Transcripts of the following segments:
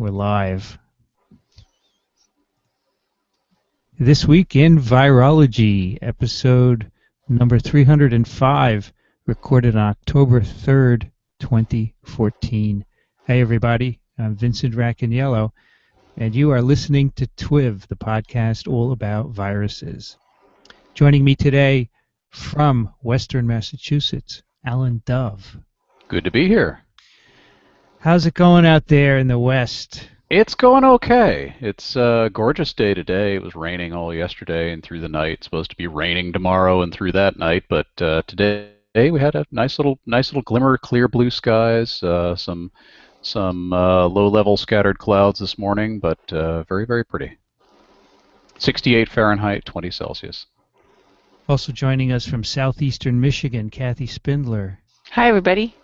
We're live. This week in Virology, episode number 305, recorded on October 3rd, 2014. Hey everybody, I'm Vincent Racaniello, and you are listening to TWiV, the podcast all about viruses. Joining me today from Western Massachusetts, Alan Dove. Good to be here. How's it going out there in the West? It's going okay. It's a gorgeous day today. It was raining all yesterday and through the night. It's supposed to be raining tomorrow and through that night, but today we had a nice little glimmer, clear blue skies, some low-level scattered clouds this morning, but very, very pretty. 68 Fahrenheit, 20 Celsius. Also joining us from southeastern Michigan, Kathy Spindler. Hi, everybody.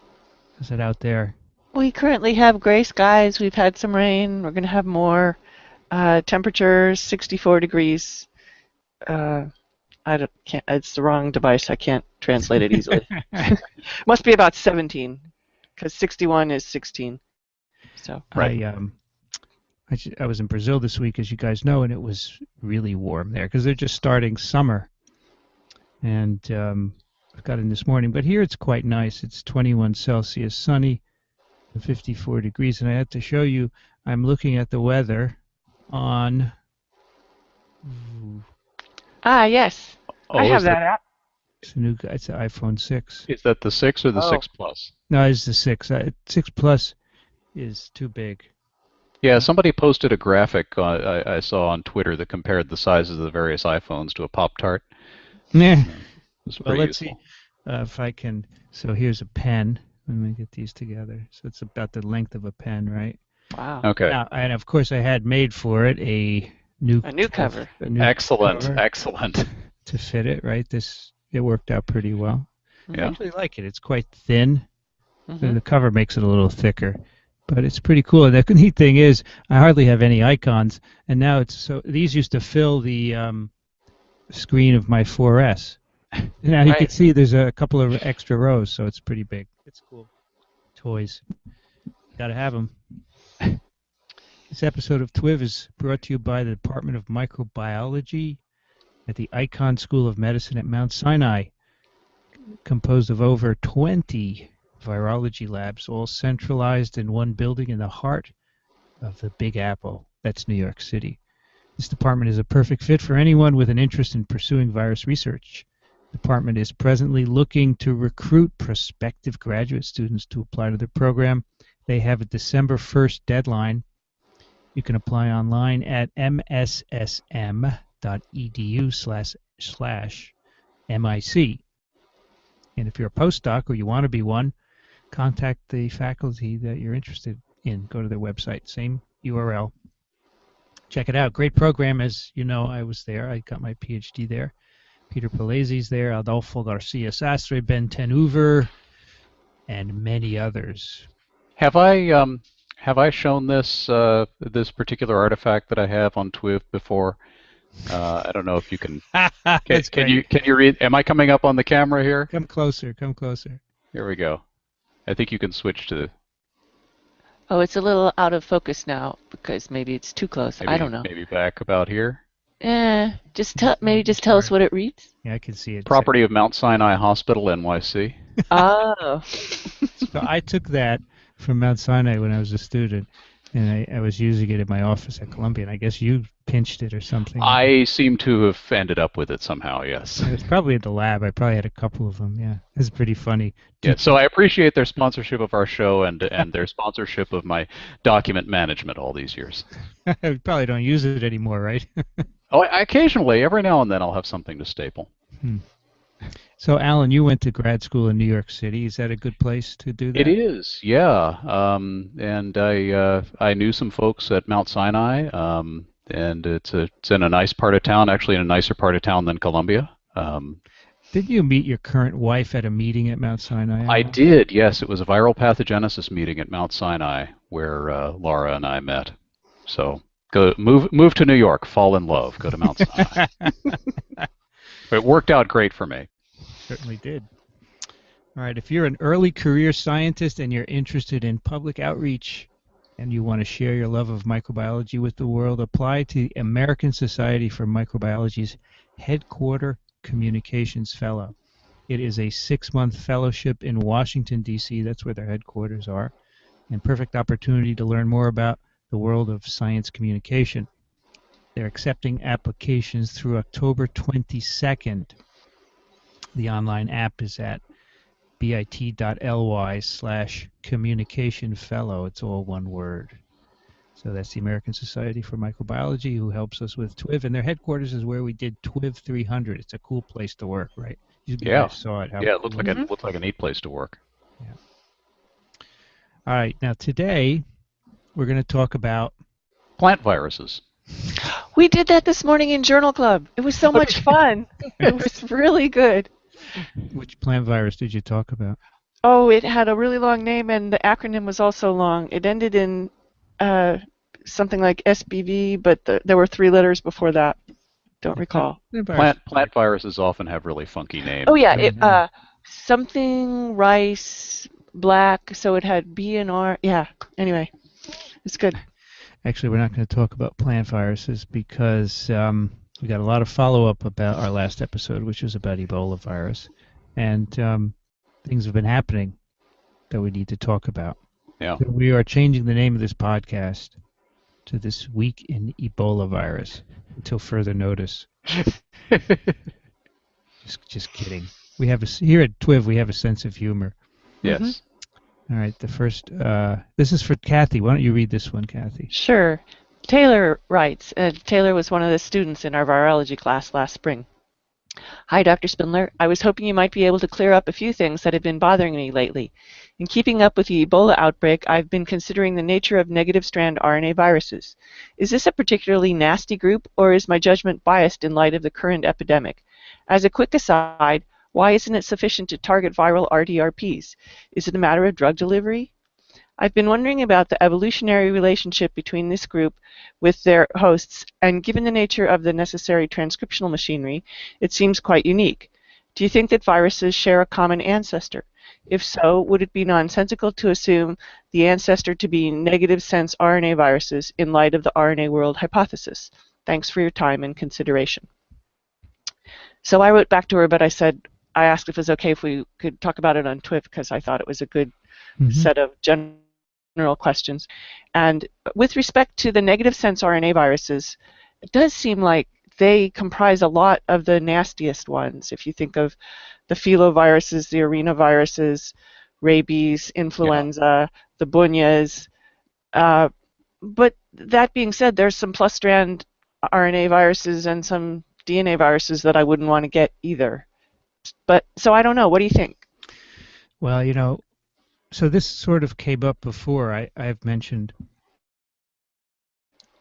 How's it out there? We currently have gray skies. We've had some rain. We're going to have more. Temperature 64 degrees. It's the wrong device. I can't translate it easily. Must be about 17, because 61 is 16. So right. I was in Brazil this week, as you guys know, and it was really warm there because they're just starting summer. And I got in this morning, but here it's quite nice. It's 21 Celsius, sunny. 54 degrees, and I had to show you, I'm looking at the weather on... yes. Oh, I have that app. It's the iPhone 6. Is that the 6 or the 6 Plus? No, it's the 6. 6 Plus is too big. Yeah, somebody posted a graphic I saw on Twitter that compared the sizes of the various iPhones to a Pop-Tart. Yeah. Well, let's see if I can... So here's a pen. Let me get these together. So it's about the length of a pen, right? Wow. Okay. Now, and of course, I had made for it a new cover. Excellent. Cover Excellent. To fit it, right? It worked out pretty well. Yeah. I actually like it. It's quite thin. Mm-hmm. The cover makes it a little thicker, but it's pretty cool. And the neat thing is, I hardly have any icons, and now these used to fill the screen of my 4S. Now you can see there's a couple of extra rows, so it's pretty big. It's cool. Toys. Gotta have them. This episode of TWiV is brought to you by the Department of Microbiology at the Icahn School of Medicine at Mount Sinai, composed of over 20 virology labs, all centralized in one building in the heart of the Big Apple. That's New York City. This department is a perfect fit for anyone with an interest in pursuing virus research. The department is presently looking to recruit prospective graduate students to apply to the program. They have a December 1st deadline. You can apply online at mssm.edu/mic. And if you're a postdoc or you want to be one, contact the faculty that you're interested in. Go to their website, same URL. Check it out. Great program. As you know, I was there. I got my PhD there. Peter Palazzi's there, Adolfo Garcia Sastre, Ben Tenhoover, and many others. Have I shown this this particular artifact that I have on TWiV before? I don't know if you can. Can you read? Am I coming up on the camera here? Come closer. Come closer. Here we go. I think you can switch to. Oh, it's a little out of focus now because maybe it's too close. I don't know. Maybe back about here. Just tell us what it reads. Yeah, I can see it. Property of Mount Sinai Hospital, NYC. Oh. So I took that from Mount Sinai when I was a student, and I was using it in my office at Columbia, and I guess you pinched it or something. I seem to have ended up with it somehow, yes. It was probably at the lab. I probably had a couple of them, yeah. It's pretty funny. Yeah, so I appreciate their sponsorship of our show and their sponsorship of my document management all these years. I probably don't use it anymore, right? Oh, occasionally, every now and then I'll have something to staple. So, Alan, you went to grad school in New York City. Is that a good place to do that? It is, yeah. And I knew some folks at Mount Sinai, and it's in a nice part of town, actually in a nicer part of town than Columbia. Didn't you meet your current wife at a meeting at Mount Sinai? I did, yes. It was a viral pathogenesis meeting at Mount Sinai where Laura and I met. So move to New York, fall in love, go to Mount Sinai. It worked out great for me. Certainly did. All right, if you're an early career scientist and you're interested in public outreach, and you want to share your love of microbiology with the world, apply to the American Society for Microbiology's Headquarter Communications Fellow. It is a 6-month fellowship in Washington, D.C. That's where their headquarters are, and perfect opportunity to learn more about the world of science communication. They're accepting applications through October 22nd. The online app is at bit.ly/communication-fellow. It's all one word. So that's the American Society for Microbiology, who helps us with TWiV, and their headquarters is where we did TWiV 300. It's a cool place to work, right? You Yeah. guys saw it. How Yeah, it cool looked like a neat place to work. Yeah. All right, now today we're going to talk about Plant viruses. We did that this morning in Journal Club. It was so much fun. It was really good. Which plant virus did you talk about? Oh, it had a really long name, and the acronym was also long. It ended in something like SBV, but there were 3 letters before that. Don't recall. Plant viruses often have really funky names. Oh yeah, something rice black. So it had B and R. Yeah. Anyway, it's good. Actually, we're not going to talk about plant viruses because we got a lot of follow-up about our last episode, which was about Ebola virus, and things have been happening that we need to talk about. Yeah. So we are changing the name of this podcast to This Week in Ebola Virus until further notice. Just kidding. We have here at TWiV we have a sense of humor. Yes. All right, the first, this is for Kathy. Why don't you read this one, Kathy? Sure. Taylor writes, Taylor was one of the students in our virology class last spring. Hi, Dr. Spindler. I was hoping you might be able to clear up a few things that have been bothering me lately. In keeping up with the Ebola outbreak, I've been considering the nature of negative-strand RNA viruses. Is this a particularly nasty group, or is my judgment biased in light of the current epidemic? As a quick aside, why isn't it sufficient to target viral RDRPs? Is it a matter of drug delivery? I've been wondering about the evolutionary relationship between this group with their hosts, and given the nature of the necessary transcriptional machinery, it seems quite unique. Do you think that viruses share a common ancestor? If so, would it be nonsensical to assume the ancestor to be negative-sense RNA viruses in light of the RNA world hypothesis? Thanks for your time and consideration. So I wrote back to her, but I asked if it was okay if we could talk about it on TWiV because I thought it was a good set of general questions. And with respect to the negative-sense RNA viruses, it does seem like they comprise a lot of the nastiest ones. If you think of the filoviruses, the arenaviruses, rabies, influenza, the bunyas. But that being said, there's some plus-strand RNA viruses and some DNA viruses that I wouldn't want to get either. But so I don't know. What do you think? Well, you know, so this sort of came up before. I've mentioned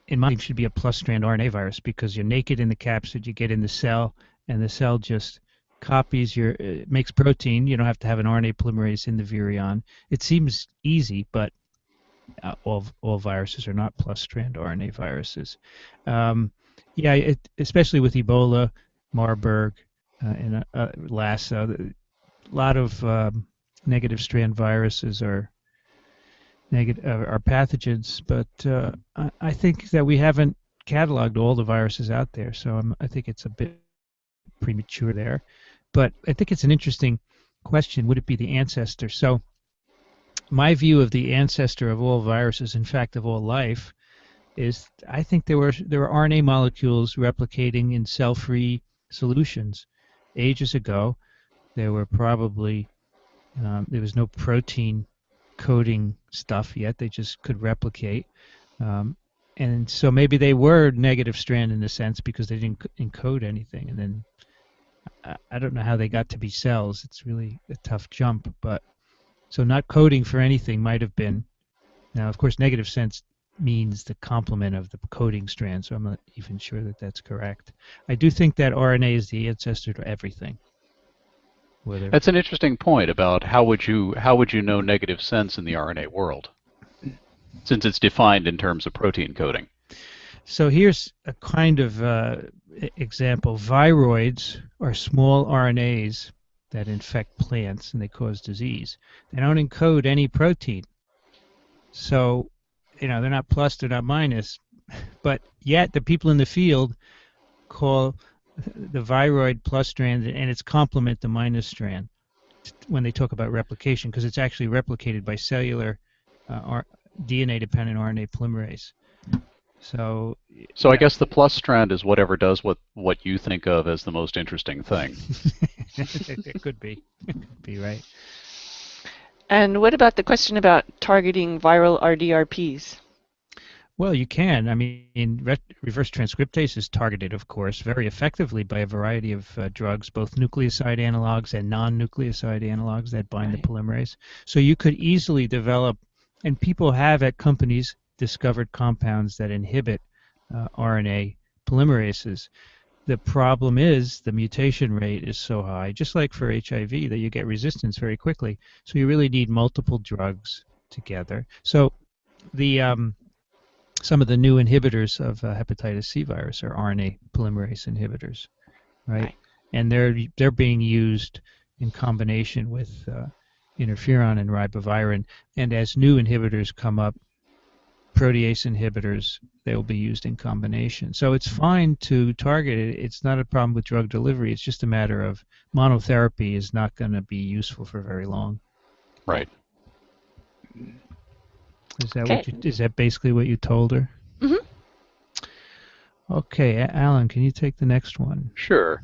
in my should be a plus-strand RNA virus because you're naked in the capsid, you get in the cell, and the cell just copies makes protein. You don't have to have an RNA polymerase in the virion. It seems easy, but all viruses are not plus-strand RNA viruses. Yeah, especially with Ebola, Marburg, and Lassa, a lot of negative-strand viruses are pathogens, but I think that we haven't cataloged all the viruses out there, so I think it's a bit premature there. But I think it's an interesting question. Would it be the ancestor? So my view of the ancestor of all viruses, in fact of all life, is I think there were RNA molecules replicating in cell-free solutions. Ages ago, there were probably there was no protein coding stuff yet. They just could replicate. And so maybe they were negative strand in a sense because they didn't encode anything. And then I don't know how they got to be cells. It's really a tough jump. But so not coding for anything might have been. Now, of course, negative sense means the complement of the coding strand, so I'm not even sure that that's correct. I do think that RNA is the ancestor to everything. That's an interesting point about how would you know negative sense in the RNA world, since it's defined in terms of protein coding. So here's a kind of example. Viroids are small RNAs that infect plants and they cause disease. They don't encode any protein. So they're not plus, they're not minus, but yet the people in the field call the viroid plus strand and its complement the minus strand when they talk about replication, because it's actually replicated by cellular DNA-dependent RNA polymerase. So I guess the plus strand is whatever does what you think of as the most interesting thing. it could be. It could be, right. And what about the question about targeting viral RDRPs? Well, you can. I mean, reverse transcriptase is targeted, of course, very effectively by a variety of drugs, both nucleoside analogs and non-nucleoside analogs that bind the polymerase. So you could easily develop, and people have at companies discovered compounds that inhibit RNA polymerases. The problem is the mutation rate is so high, just like for HIV, that you get resistance very quickly. So you really need multiple drugs together. So the some of the new inhibitors of hepatitis C virus are RNA polymerase inhibitors, right? And they're being used in combination with interferon and ribavirin. And as new inhibitors come up, protease inhibitors, they will be used in combination. So it's fine to target it. It's not a problem with drug delivery. It's just a matter of monotherapy is not going to be useful for very long. Right. Is that is that basically what you told her? Mm-hmm. Okay, Alan, can you take the next one? Sure.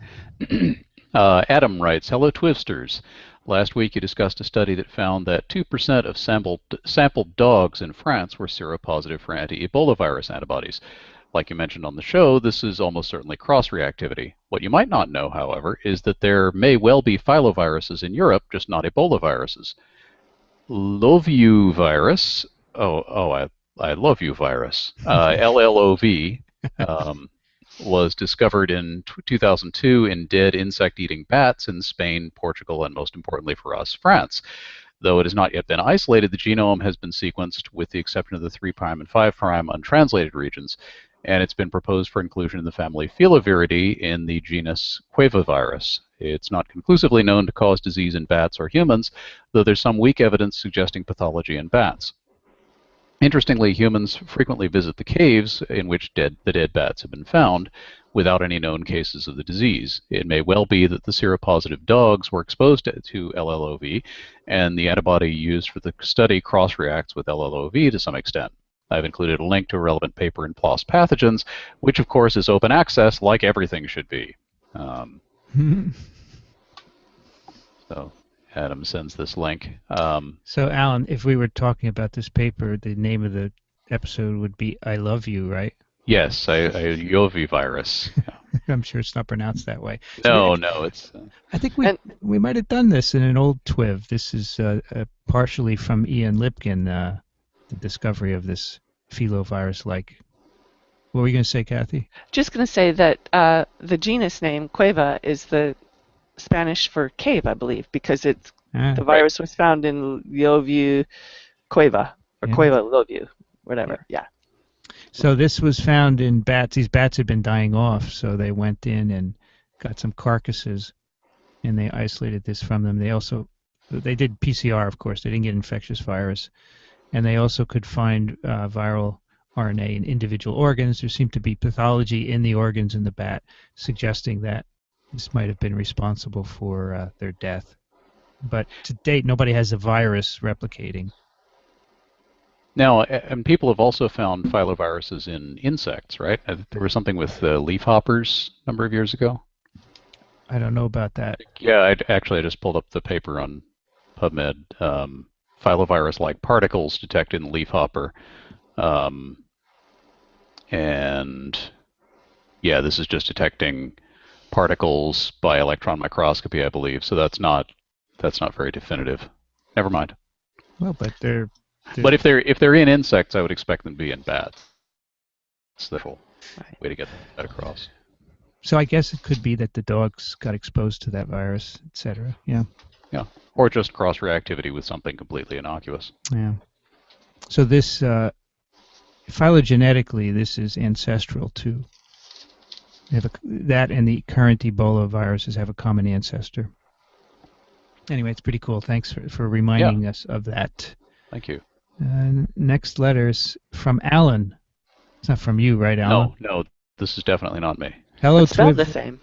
Adam writes, "Hello, Twivsters. Last week you discussed a study that found that 2% of sampled dogs in France were seropositive for anti-Ebola virus antibodies. Like you mentioned on the show, this is almost certainly cross-reactivity. What you might not know, however, is that there may well be filoviruses in Europe, just not Ebola viruses. Lovu virus, I love you virus, LLOV, was discovered in 2002 in dead insect-eating bats in Spain, Portugal, and most importantly for us, France. Though it has not yet been isolated, the genome has been sequenced with the exception of the 3' and 5' untranslated regions, and it's been proposed for inclusion in the family Filoviridae in the genus TWiV virus. It's not conclusively known to cause disease in bats or humans, though there's some weak evidence suggesting pathology in bats. Interestingly, humans frequently visit the caves in which the dead bats have been found without any known cases of the disease. It may well be that the seropositive dogs were exposed to LLOV, and the antibody used for the study cross-reacts with LLOV to some extent. I've included a link to a relevant paper in PLOS Pathogens, which of course is open access, like everything should be. So Adam sends this link. So, Alan, if we were talking about this paper, the name of the episode would be "I Love You," right? Yes, Yovi virus. Yeah. I'm sure it's not pronounced that way. No, it's. I think we might have done this in an old TWiV. This is partially from Ian Lipkin, the discovery of this filovirus-like. What were you going to say, Kathy? Just going to say that the genus name TWiV is the Spanish for cave, I believe, because the virus was found in Lovu Cueva, or Cueva Lovu, whatever. Yeah. So this was found in bats. These bats had been dying off, so they went in and got some carcasses, and they isolated this from them. They did PCR, of course. They didn't get infectious virus, and they also could find viral RNA in individual organs. There seemed to be pathology in the organs in the bat, suggesting that this might have been responsible for their death. But to date, nobody has a virus replicating. Now, and people have also found filoviruses in insects, right? There was something with leafhoppers a number of years ago. I don't know about that. Yeah, I just pulled up the paper on PubMed. Filovirus-like particles detected in leafhopper. And yeah, this is just detecting particles by electron microscopy, I believe. So that's not very definitive. Never mind. Well, but But if they're in insects, I would expect them to be in bats. That's the whole way to get that across. So I guess it could be that the dogs got exposed to that virus, etc. Yeah. Yeah. Or just cross-reactivity with something completely innocuous. Yeah. So this phylogenetically, this is ancestral too. That and the current Ebola viruses have a common ancestor. Anyway, it's pretty cool. Thanks for reminding us of that. Thank you. Next letter is from Alan. It's not from you, right, Alan? No, this is definitely not me. Hello, But spelled the TWiV. same.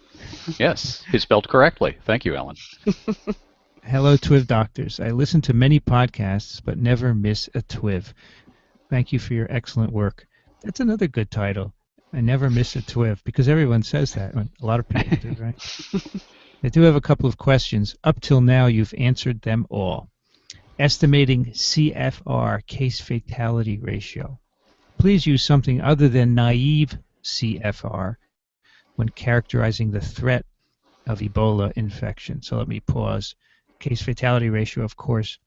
Yes, he's spelled correctly. Thank you, Alan. Hello, TWiV doctors. I listen to many podcasts, but never miss a TWiV. Thank you for your excellent work. That's another good title. I never miss a TWiV, because everyone says that. A lot of people do, right? I do have a couple of questions. Up till now, you've answered them all. Estimating CFR, case fatality ratio. Please use something other than naive CFR when characterizing the threat of Ebola infection. So let me pause. Case fatality ratio, of course,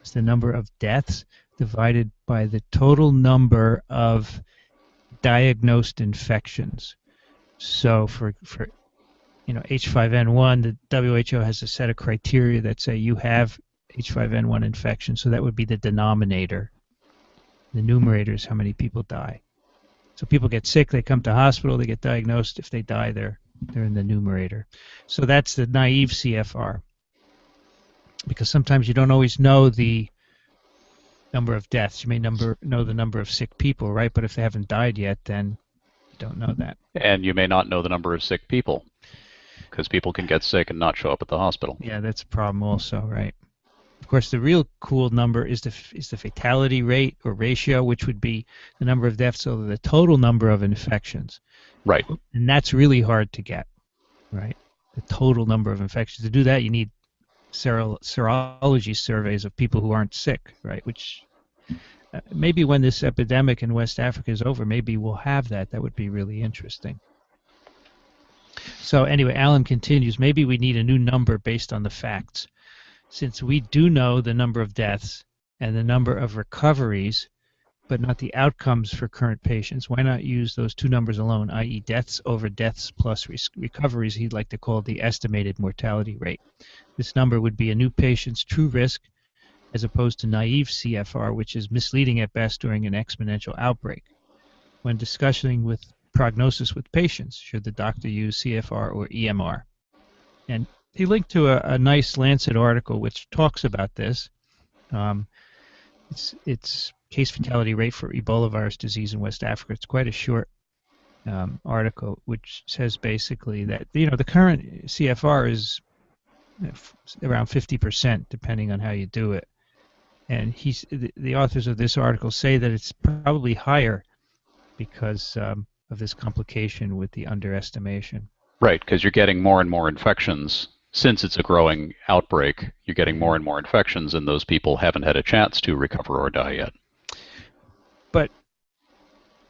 is the number of deaths divided by the total number of diagnosed infections. So for H5N1, the WHO has a set of criteria that say you have H5N1 infection, so that would be the denominator. The numerator is how many people die. So people get sick, they come to hospital, they get diagnosed. If they die, they're in the numerator. So that's the naive CFR. Because sometimes you don't always know the number of deaths. You may know the number of sick people, right? But if they haven't died yet, then you don't know that. And you may not know the number of sick people, because people can get sick and not show up at the hospital. Yeah, that's a problem also, right? Of course, the real cool number is the fatality rate or ratio, which would be the number of deaths over the total number of infections. Right. And that's really hard to get, right? The total number of infections. To do that, you need serology surveys of people who aren't sick, right? Which maybe when this epidemic in West Africa is over, maybe we'll have that. That would be really interesting. So anyway, Alan continues, maybe we need a new number based on the facts. Since we do know the number of deaths and the number of recoveries, but not the outcomes for current patients, why not use those two numbers alone, i.e. deaths over deaths plus recoveries, he'd like to call the estimated mortality rate. This number would be a new patient's true risk as opposed to naive CFR, which is misleading at best during an exponential outbreak. When discussing with prognosis with patients, should the doctor use CFR or EMR? And he linked to a nice Lancet article which talks about this. It's case fatality rate for Ebola virus disease in West Africa. It's quite a short article which says basically that the current CFR is around 50%, depending on how you do it. And the authors of this article say that it's probably higher because of this complication with the underestimation. Right, because you're getting more and more infections. Since it's a growing outbreak, you're getting more and more infections, and those people haven't had a chance to recover or die yet. But,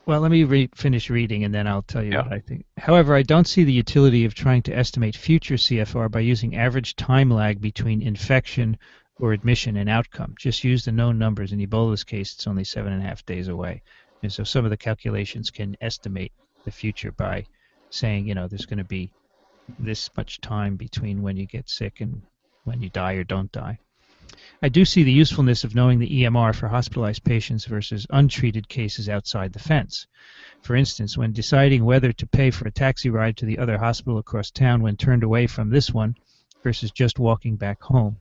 well, let me finish reading, and then I'll tell you what I think. However, I don't see the utility of trying to estimate future CFR by using average time lag between infection or admission and outcome. Just use the known numbers. In Ebola's case, it's only 7.5 days away. And so some of the calculations can estimate the future by saying, there's going to be this much time between when you get sick and when you die or don't die. I do see the usefulness of knowing the EMR for hospitalized patients versus untreated cases outside the fence. For instance, when deciding whether to pay for a taxi ride to the other hospital across town when turned away from this one versus just walking back home,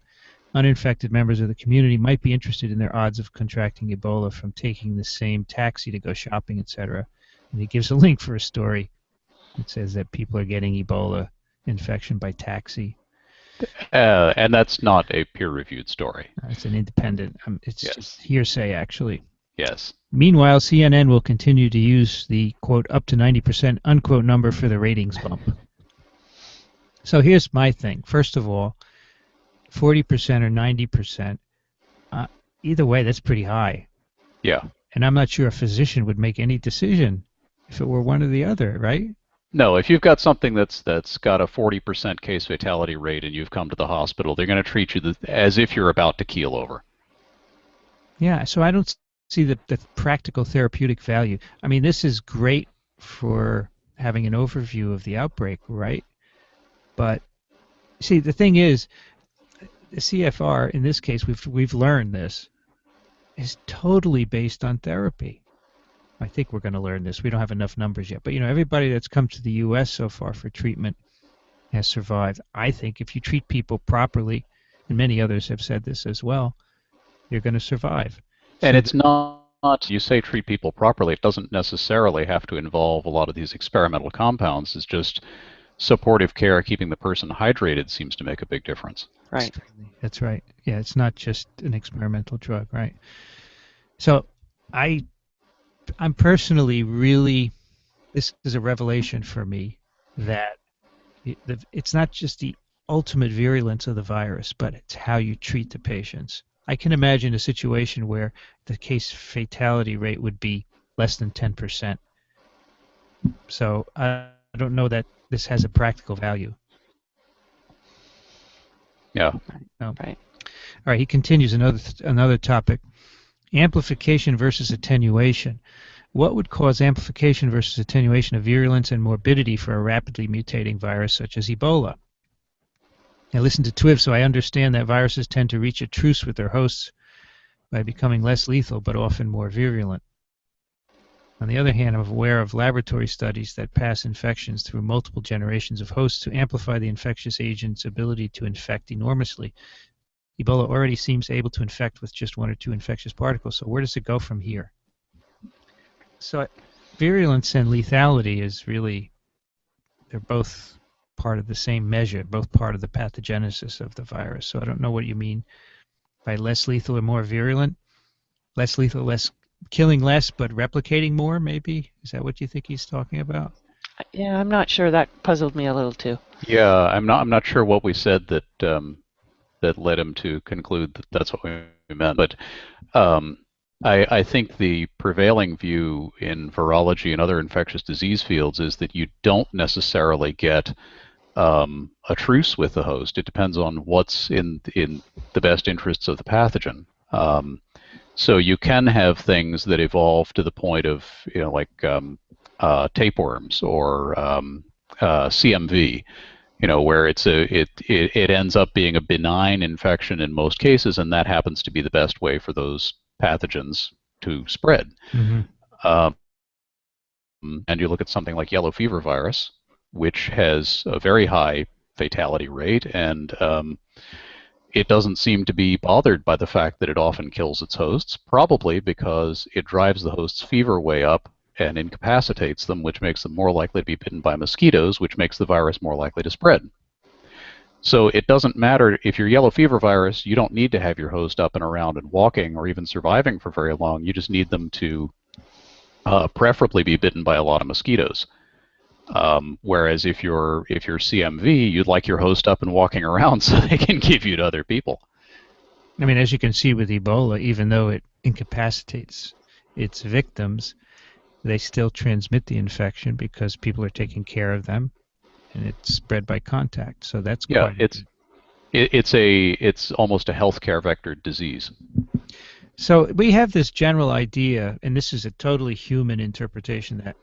uninfected members of the community might be interested in their odds of contracting Ebola from taking the same taxi to go shopping, etc. And he gives a link for a story. It says that people are getting Ebola infection by taxi. And that's not a peer-reviewed story. It's an independent. It's just hearsay, actually. Yes. Meanwhile, CNN will continue to use the, quote, up to 90%, unquote, number for the ratings bump. So here's my thing. First of all, 40% or 90%, either way, that's pretty high. Yeah. And I'm not sure a physician would make any decision if it were one or the other, right? No, if you've got something that's got a 40% case fatality rate and you've come to the hospital, they're going to treat you as if you're about to keel over. Yeah, so I don't see the practical therapeutic value. I mean, this is great for having an overview of the outbreak, right? But see, the thing is, the CFR, in this case, we've learned this, is totally based on therapy. I think we're going to learn this. We don't have enough numbers yet. But, everybody that's come to the U.S. so far for treatment has survived. I think if you treat people properly, and many others have said this as well, you're going to survive. And So it's not, you say treat people properly, it doesn't necessarily have to involve a lot of these experimental compounds. It's just supportive care, keeping the person hydrated seems to make a big difference. Right. that's right. Yeah, it's not just an experimental drug, right? So I I'm personally really, this is a revelation for me that it's not just the ultimate virulence of the virus, but it's how you treat the patients. I can imagine a situation where the case fatality rate would be less than 10%. So I don't know that this has a practical value. Yeah. No. Right. All right, he continues another topic. Amplification versus attenuation. What would cause amplification versus attenuation of virulence and morbidity for a rapidly mutating virus such as Ebola? I listen to TWiV, so I understand that viruses tend to reach a truce with their hosts by becoming less lethal but often more virulent. On the other hand, I'm aware of laboratory studies that pass infections through multiple generations of hosts to amplify the infectious agent's ability to infect enormously. Ebola already seems able to infect with just one or two infectious particles, so where does it go from here? So virulence and lethality is really, they're both part of the same measure, both part of the pathogenesis of the virus. So I don't know what you mean by less lethal or more virulent. Less lethal, less killing less, but replicating more, maybe? Is that what you think he's talking about? Yeah, I'm not sure. That puzzled me a little too. Yeah, I'm not sure what we said that that led him to conclude that that's what we meant. But um, I think the prevailing view in virology and other infectious disease fields is that you don't necessarily get a truce with the host. It depends on what's in the best interests of the pathogen. So you can have things that evolve to the point of, like tapeworms or CMV, where it ends up being a benign infection in most cases, and that happens to be the best way for those pathogens to spread. Mm-hmm. Um, and you look at something like yellow fever virus, which has a very high fatality rate, and it doesn't seem to be bothered by the fact that it often kills its hosts, probably because it drives the host's fever way up and incapacitates them, which makes them more likely to be bitten by mosquitoes, which makes the virus more likely to spread. So it doesn't matter if you're yellow fever virus, you don't need to have your host up and around and walking or even surviving for very long. You just need them to preferably be bitten by a lot of mosquitoes. Whereas if you're CMV, you'd like your host up and walking around so they can give you to other people. I mean, as you can see with Ebola, even though it incapacitates its victims, they still transmit the infection because people are taking care of them, and it's spread by contact. So that's Yeah, quite. it's almost a healthcare vector disease. So we have this general idea, and this is a totally human interpretation, that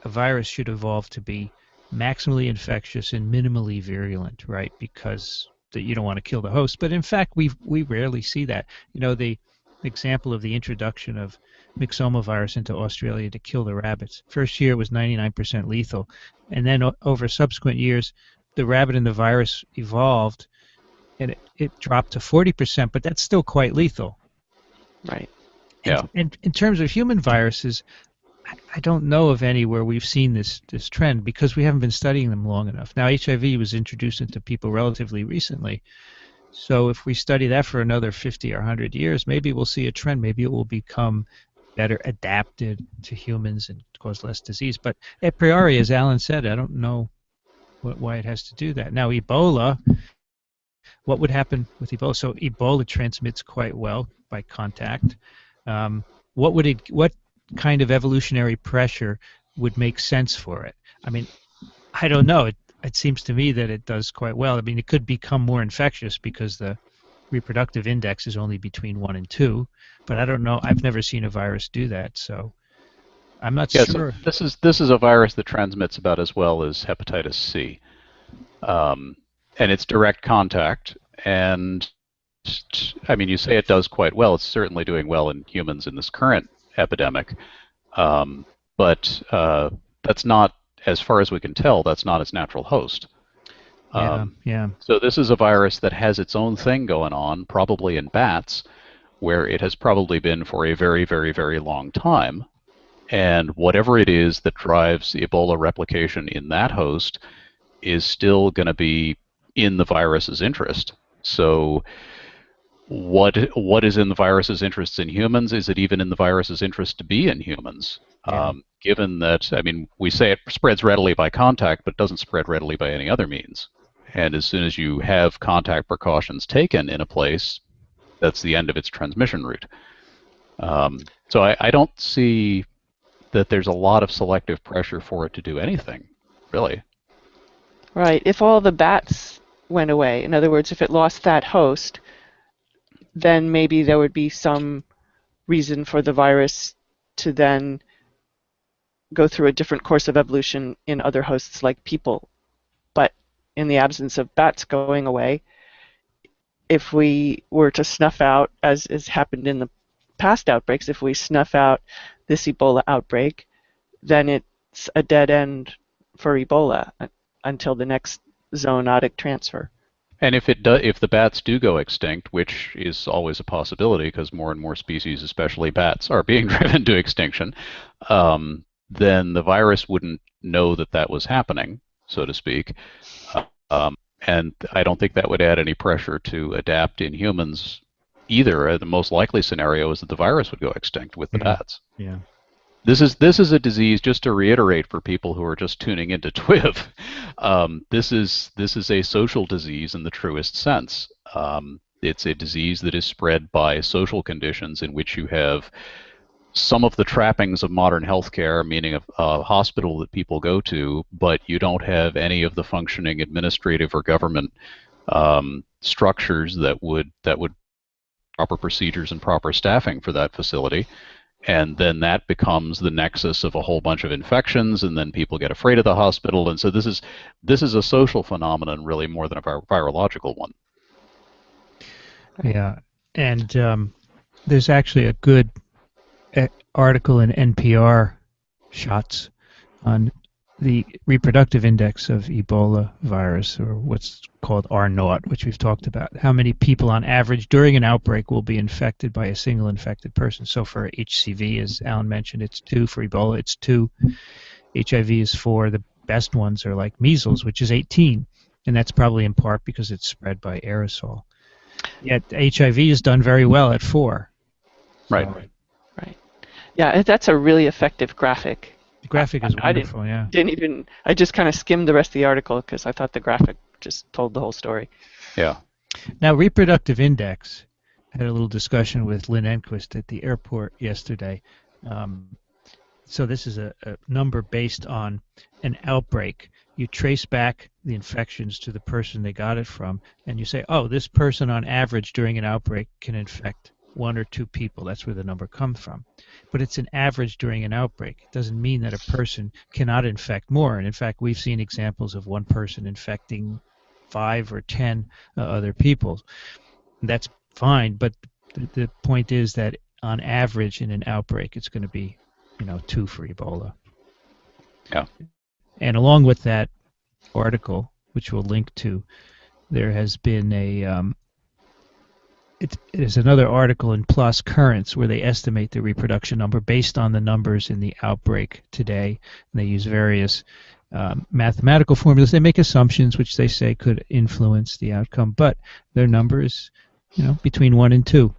a virus should evolve to be maximally infectious and minimally virulent, right? Because you don't want to kill the host. But in fact, we rarely see that. The example of the introduction of myxoma virus into Australia to kill the rabbits. First year it was 99% lethal, and then over subsequent years, the rabbit and the virus evolved, and it dropped to 40%, but that's still quite lethal. Right. And in terms of human viruses, I don't know of any where we've seen this trend because we haven't been studying them long enough. Now, HIV was introduced into people relatively recently. So if we study that for another 50 or 100 years, maybe we'll see a trend. Maybe it will become better adapted to humans and cause less disease. But a priori, as Alan said, I don't know why it has to do that. Now, Ebola, what would happen with Ebola? So Ebola transmits quite well by contact. What kind of evolutionary pressure would make sense for it? I mean, I don't know. It seems to me that it does quite well. I mean, it could become more infectious because the reproductive index is only between 1 and 2, but I don't know. I've never seen a virus do that, so I'm not sure. So this is a virus that transmits about as well as hepatitis C, and it's direct contact. And I mean, you say it does quite well. It's certainly doing well in humans in this current epidemic, but that's not, as far as we can tell, that's not its natural host. Yeah. So this is a virus that has its own thing going on, probably in bats, where it has probably been for a very, very, very long time. And whatever it is that drives Ebola replication in that host is still going to be in the virus's interest. So what is in the virus's interests in humans? Is it even in the virus's interest to be in humans? Yeah. Given that, I mean, we say it spreads readily by contact, but doesn't spread readily by any other means. And as soon as you have contact precautions taken in a place, that's the end of its transmission route. So I don't see that there's a lot of selective pressure for it to do anything, really. Right. If all the bats went away, in other words, if it lost that host, then maybe there would be some reason for the virus to then go through a different course of evolution in other hosts like people. But in the absence of bats going away, if we were to snuff out, as has happened in the past outbreaks, if we snuff out this Ebola outbreak, then it's a dead end for Ebola until the next zoonotic transfer. And if the bats do go extinct, which is always a possibility because more and more species, especially bats, are being driven to extinction, then the virus wouldn't know that that was happening, so to speak. And I don't think that would add any pressure to adapt in humans either. The most likely scenario is that the virus would go extinct with the bats. Yeah. This is a disease, just to reiterate for people who are just tuning into TWiV. This is a social disease in the truest sense. It's a disease that is spread by social conditions in which you have some of the trappings of modern healthcare, meaning a hospital that people go to, but you don't have any of the functioning administrative or government structures that would proper procedures and proper staffing for that facility. And then that becomes the nexus of a whole bunch of infections, and then people get afraid of the hospital. And so this is a social phenomenon, really, more than a virological one. Yeah, and there's actually a good article in NPR Shots on the reproductive index of Ebola virus, or what's called R0, which we've talked about. How many people on average during an outbreak will be infected by a single infected person? So for HCV, as Alan mentioned, it's 2. For Ebola, it's 2. HIV is 4. The best ones are like measles, which is 18. And that's probably in part because it's spread by aerosol. Yet HIV is done very well at 4. Right. So, Right. Yeah, that's a really effective graphic. the graphic is wonderful, yeah. I just kind of skimmed the rest of the article because I thought the graphic just told the whole story. Yeah. Now, reproductive index, I had a little discussion with Lynn Enquist at the airport yesterday. So this is a number based on an outbreak. You trace back the infections to the person they got it from, and you say, oh, this person on average during an outbreak can infect 1 or 2 people. That's where the number comes from. But it's an average during an outbreak. It doesn't mean that a person cannot infect more. And in fact, we've seen examples of one person infecting 5 or 10 other people. That's fine, but the point is that on average in an outbreak, it's going to be, 2 for Ebola. Yeah. And along with that article, which we'll link to, there has been it is another article in PLOS Currents where they estimate the reproduction number based on the numbers in the outbreak today. And they use various mathematical formulas. They make assumptions which they say could influence the outcome, but their number is, between 1 and 2,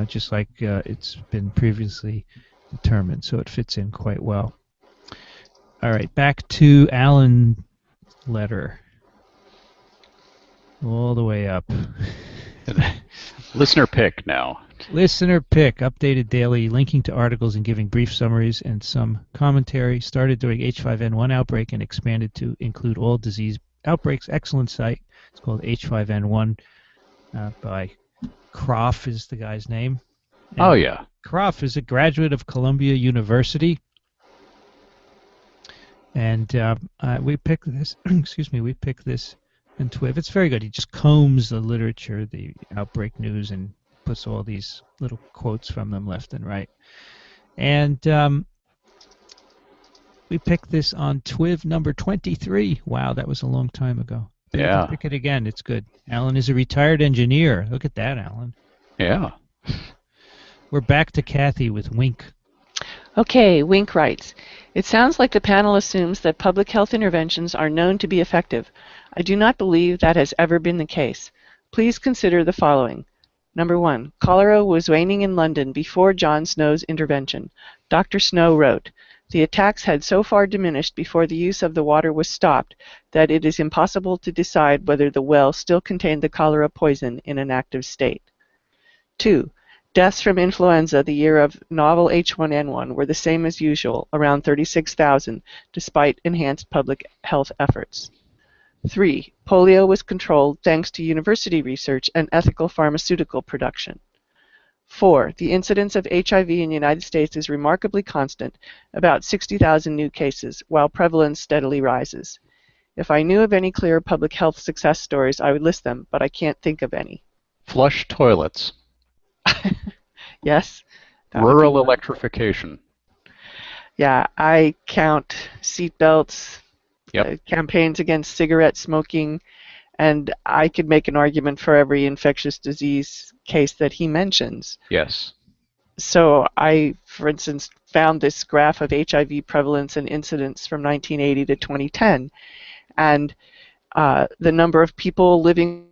just like it's been previously determined. So it fits in quite well. All right, back to Alan's letter. All the way up. Listener pick now. Listener pick, updated daily, linking to articles and giving brief summaries and some commentary. Started during H5N1 outbreak and expanded to include all disease outbreaks. Excellent site. It's called H5N1 by Croft is the guy's name. And Oh, yeah. Croft is a graduate of Columbia University. And we picked this, we picked this in TWiV. It's very good. He just combs the literature, the outbreak news, and puts all these little quotes from them left and right. And we picked this on TWiV number 23. Wow, that was a long time ago. But you Yeah. can pick it again. It's good. Alan is a retired engineer. Look at that, Alan. Yeah. We're back to Kathy with Wink. Okay, Wink writes, it sounds like the panel assumes that public health interventions are known to be effective. I do not believe that has ever been the case. Please consider the following. Number 1, cholera was waning in London before John Snow's intervention. Dr. Snow wrote, the attacks had so far diminished before the use of the water was stopped that it is impossible to decide whether the well still contained the cholera poison in an active state. 2. Deaths from influenza the year of novel H1N1 were the same as usual, around 36,000, despite enhanced public health efforts. 3. Polio was controlled thanks to university research and ethical pharmaceutical production. 4. The incidence of HIV in the United States is remarkably constant, about 60,000 new cases, while prevalence steadily rises. If I knew of any clear public health success stories, I would list them, but I can't think of any. Flush toilets. Yes? Rural electrification. Yeah, I count seatbelts, Yep. campaigns against cigarette smoking, and I could make an argument for every infectious disease case that he mentions. Yes. So I, for instance, found this graph of HIV prevalence and incidence from 1980 to 2010, and the number of people living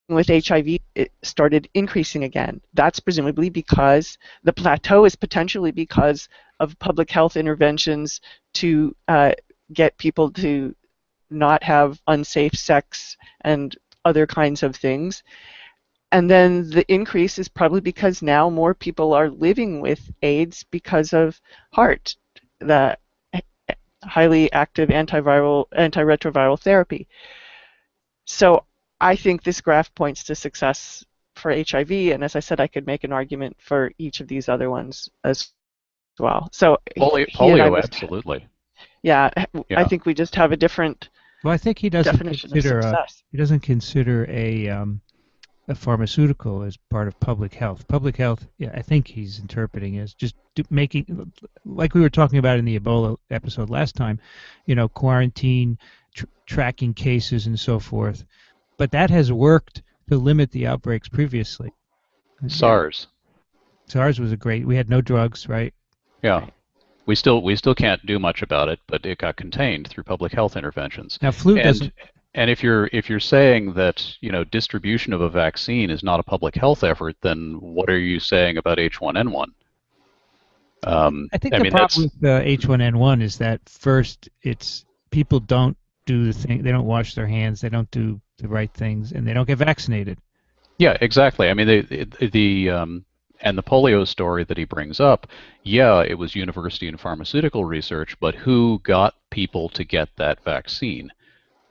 with HIV, it started increasing again. That's presumably because the plateau is potentially because of public health interventions to get people to not have unsafe sex and other kinds of things. And then the increase is probably because now more people are living with AIDS because of HAART, the highly active antiretroviral therapy. So I think this graph points to success for HIV, and as I said, I could make an argument for each of these other ones as well. So polio absolutely. Yeah, I think we just have a different. Well, I think he doesn't definition consider of success. he doesn't consider a pharmaceutical as part of public health. Public health, yeah, I think he's interpreting as just making, like we were talking about in the Ebola episode last time, quarantine, tracking cases, and so forth. But that has worked to limit the outbreaks previously. SARS. SARS was we had no drugs, right? Yeah. Right. We still can't do much about it, but it got contained through public health interventions. Now flu doesn't. And if you're saying that distribution of a vaccine is not a public health effort, then what are you saying about H1N1? I think the problem with H1N1 is that first, it's people don't do the thing. They don't wash their hands. They don't do the right things, and they don't get vaccinated. Yeah, exactly. I mean, and the polio story that he brings up, yeah, it was university and pharmaceutical research, but who got people to get that vaccine?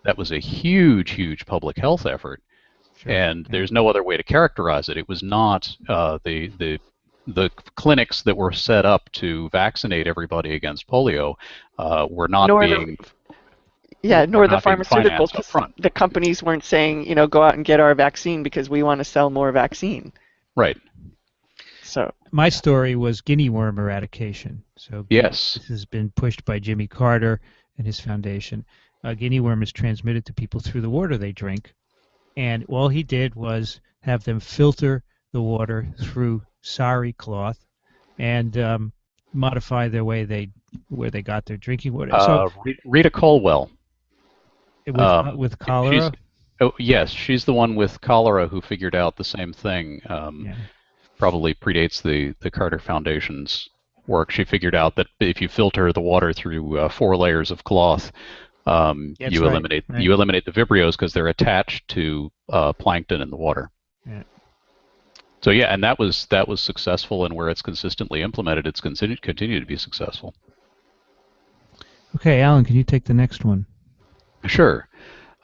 That was a huge, huge public health effort, sure. And there's no other way to characterize it. It was not the clinics that were set up to vaccinate everybody against polio were not nor the pharmaceuticals. The companies weren't saying, go out and get our vaccine because we want to sell more vaccine. Right. So my story was guinea worm eradication. So yes, this has been pushed by Jimmy Carter and his foundation. Guinea worm is transmitted to people through the water they drink, and all he did was have them filter the water through sari cloth and modify their where they got their drinking water. So Rita Colwell. With cholera? Yes, she's the one with cholera who figured out the same thing. Probably predates the Carter Foundation's work. She figured out that if you filter the water through 4 layers of cloth, you eliminate the vibrios because they're attached to plankton in the water. Yeah. So yeah, and that was successful, and where it's consistently implemented, it's continued to be successful. Okay, Alan, can you take the next one? Sure.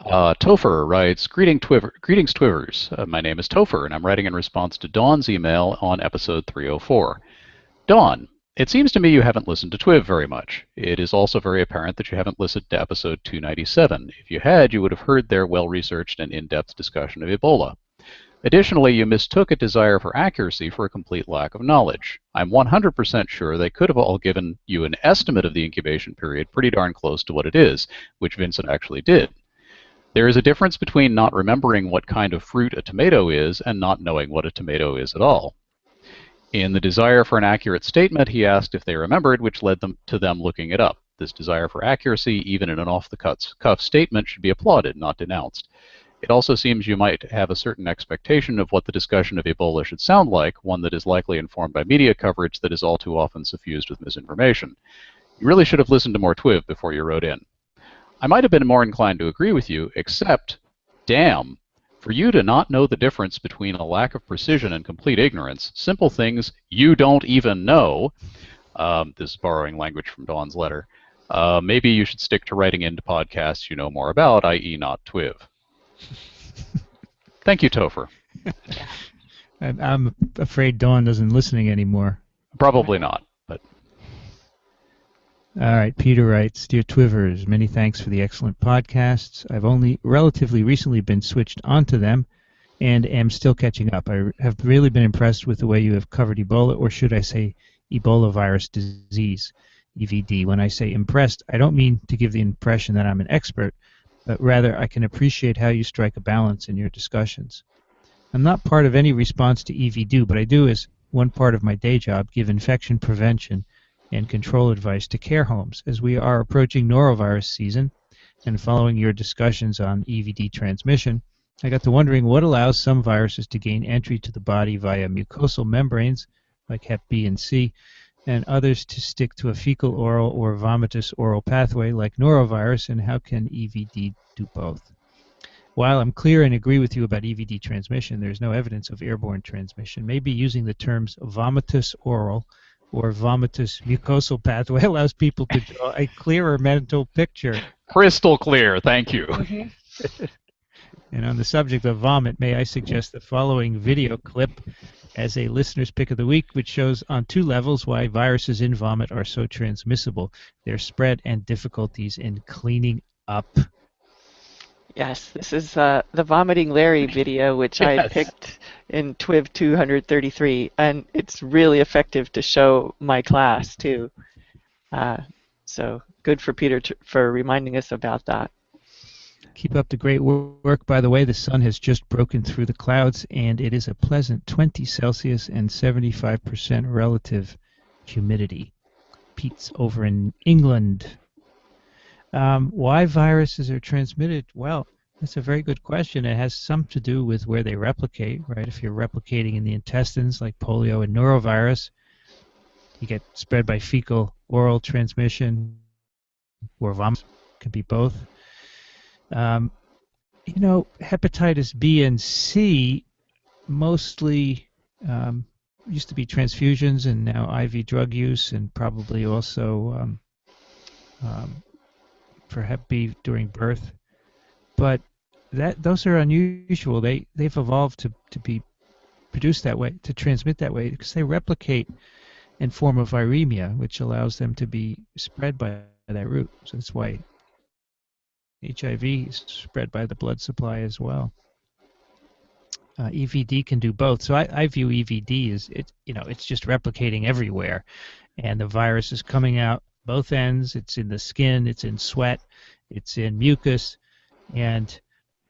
Topher writes, Greetings TWiVers. My name is Topher, and I'm writing in response to Dawn's email on episode 304. Dawn, it seems to me you haven't listened to TWiV very much. It is also very apparent that you haven't listened to episode 297. If you had, you would have heard their well-researched and in-depth discussion of Ebola. Additionally, you mistook a desire for accuracy for a complete lack of knowledge. I'm 100% sure they could have all given you an estimate of the incubation period pretty darn close to what it is, which Vincent actually did. There is a difference between not remembering what kind of fruit a tomato is and not knowing what a tomato is at all. In the desire for an accurate statement, he asked if they remembered, which led them to them looking it up. This desire for accuracy, even in an off-the-cuff statement, should be applauded, not denounced. It also seems you might have a certain expectation of what the discussion of Ebola should sound like, one that is likely informed by media coverage that is all too often suffused with misinformation. You really should have listened to more TWiV before you wrote in. I might have been more inclined to agree with you, except, damn, for you to not know the difference between a lack of precision and complete ignorance, simple things you don't even know, this is borrowing language from Dawn's letter, maybe you should stick to writing into podcasts you know more about, i.e. not TWiV. Thank you, Topher. I'm afraid Dawn isn't listening anymore. Probably not, but... All right, Peter writes, Dear TWiVers, many thanks for the excellent podcasts. I've only relatively recently been switched onto them and am still catching up. I have really been impressed with the way you have covered Ebola, or should I say Ebola virus disease, EVD. When I say impressed, I don't mean to give the impression that I'm an expert, but rather I can appreciate how you strike a balance in your discussions. I'm not part of any response to EVD, but I do, as one part of my day job, give infection prevention and control advice to care homes, as we are approaching norovirus season, and following your discussions on EVD transmission, I got to wondering what allows some viruses to gain entry to the body via mucosal membranes, like Hep B and C, and others to stick to a fecal oral or vomitous oral pathway like norovirus, and how can EVD do both? While I'm clear and agree with you about EVD transmission, there's no evidence of airborne transmission. Maybe using the terms vomitous oral or vomitous mucosal pathway allows people to draw a clearer mental picture. Crystal clear, thank you. And on the subject of vomit, may I suggest the following video clip as a listener's pick of the week, which shows on 2 levels why viruses in vomit are so transmissible, their spread and difficulties in cleaning up. Yes, this is the Vomiting Larry video, which I picked in TWiV 233, and it's really effective to show my class, too. So good for Peter for reminding us about that. Keep up the great work. By the way, the sun has just broken through the clouds, and it is a pleasant 20 Celsius and 75% relative humidity. Pete's over in England. Why viruses are transmitted? Well, that's a very good question. It has some to do with where they replicate, right? If you're replicating in the intestines, like polio and norovirus, you get spread by fecal oral transmission, or vomit. Could be both. You know, hepatitis B and C mostly used to be transfusions, and now IV drug use, and probably also for Hep B during birth. But those are unusual. They've evolved to be produced that way, to transmit that way, because they replicate in form of viremia, which allows them to be spread by that route. So that's why HIV is spread by the blood supply as well. EVD can do both. So I view EVD as it's just replicating everywhere, and the virus is coming out both ends. It's in the skin, it's in sweat, it's in mucus, and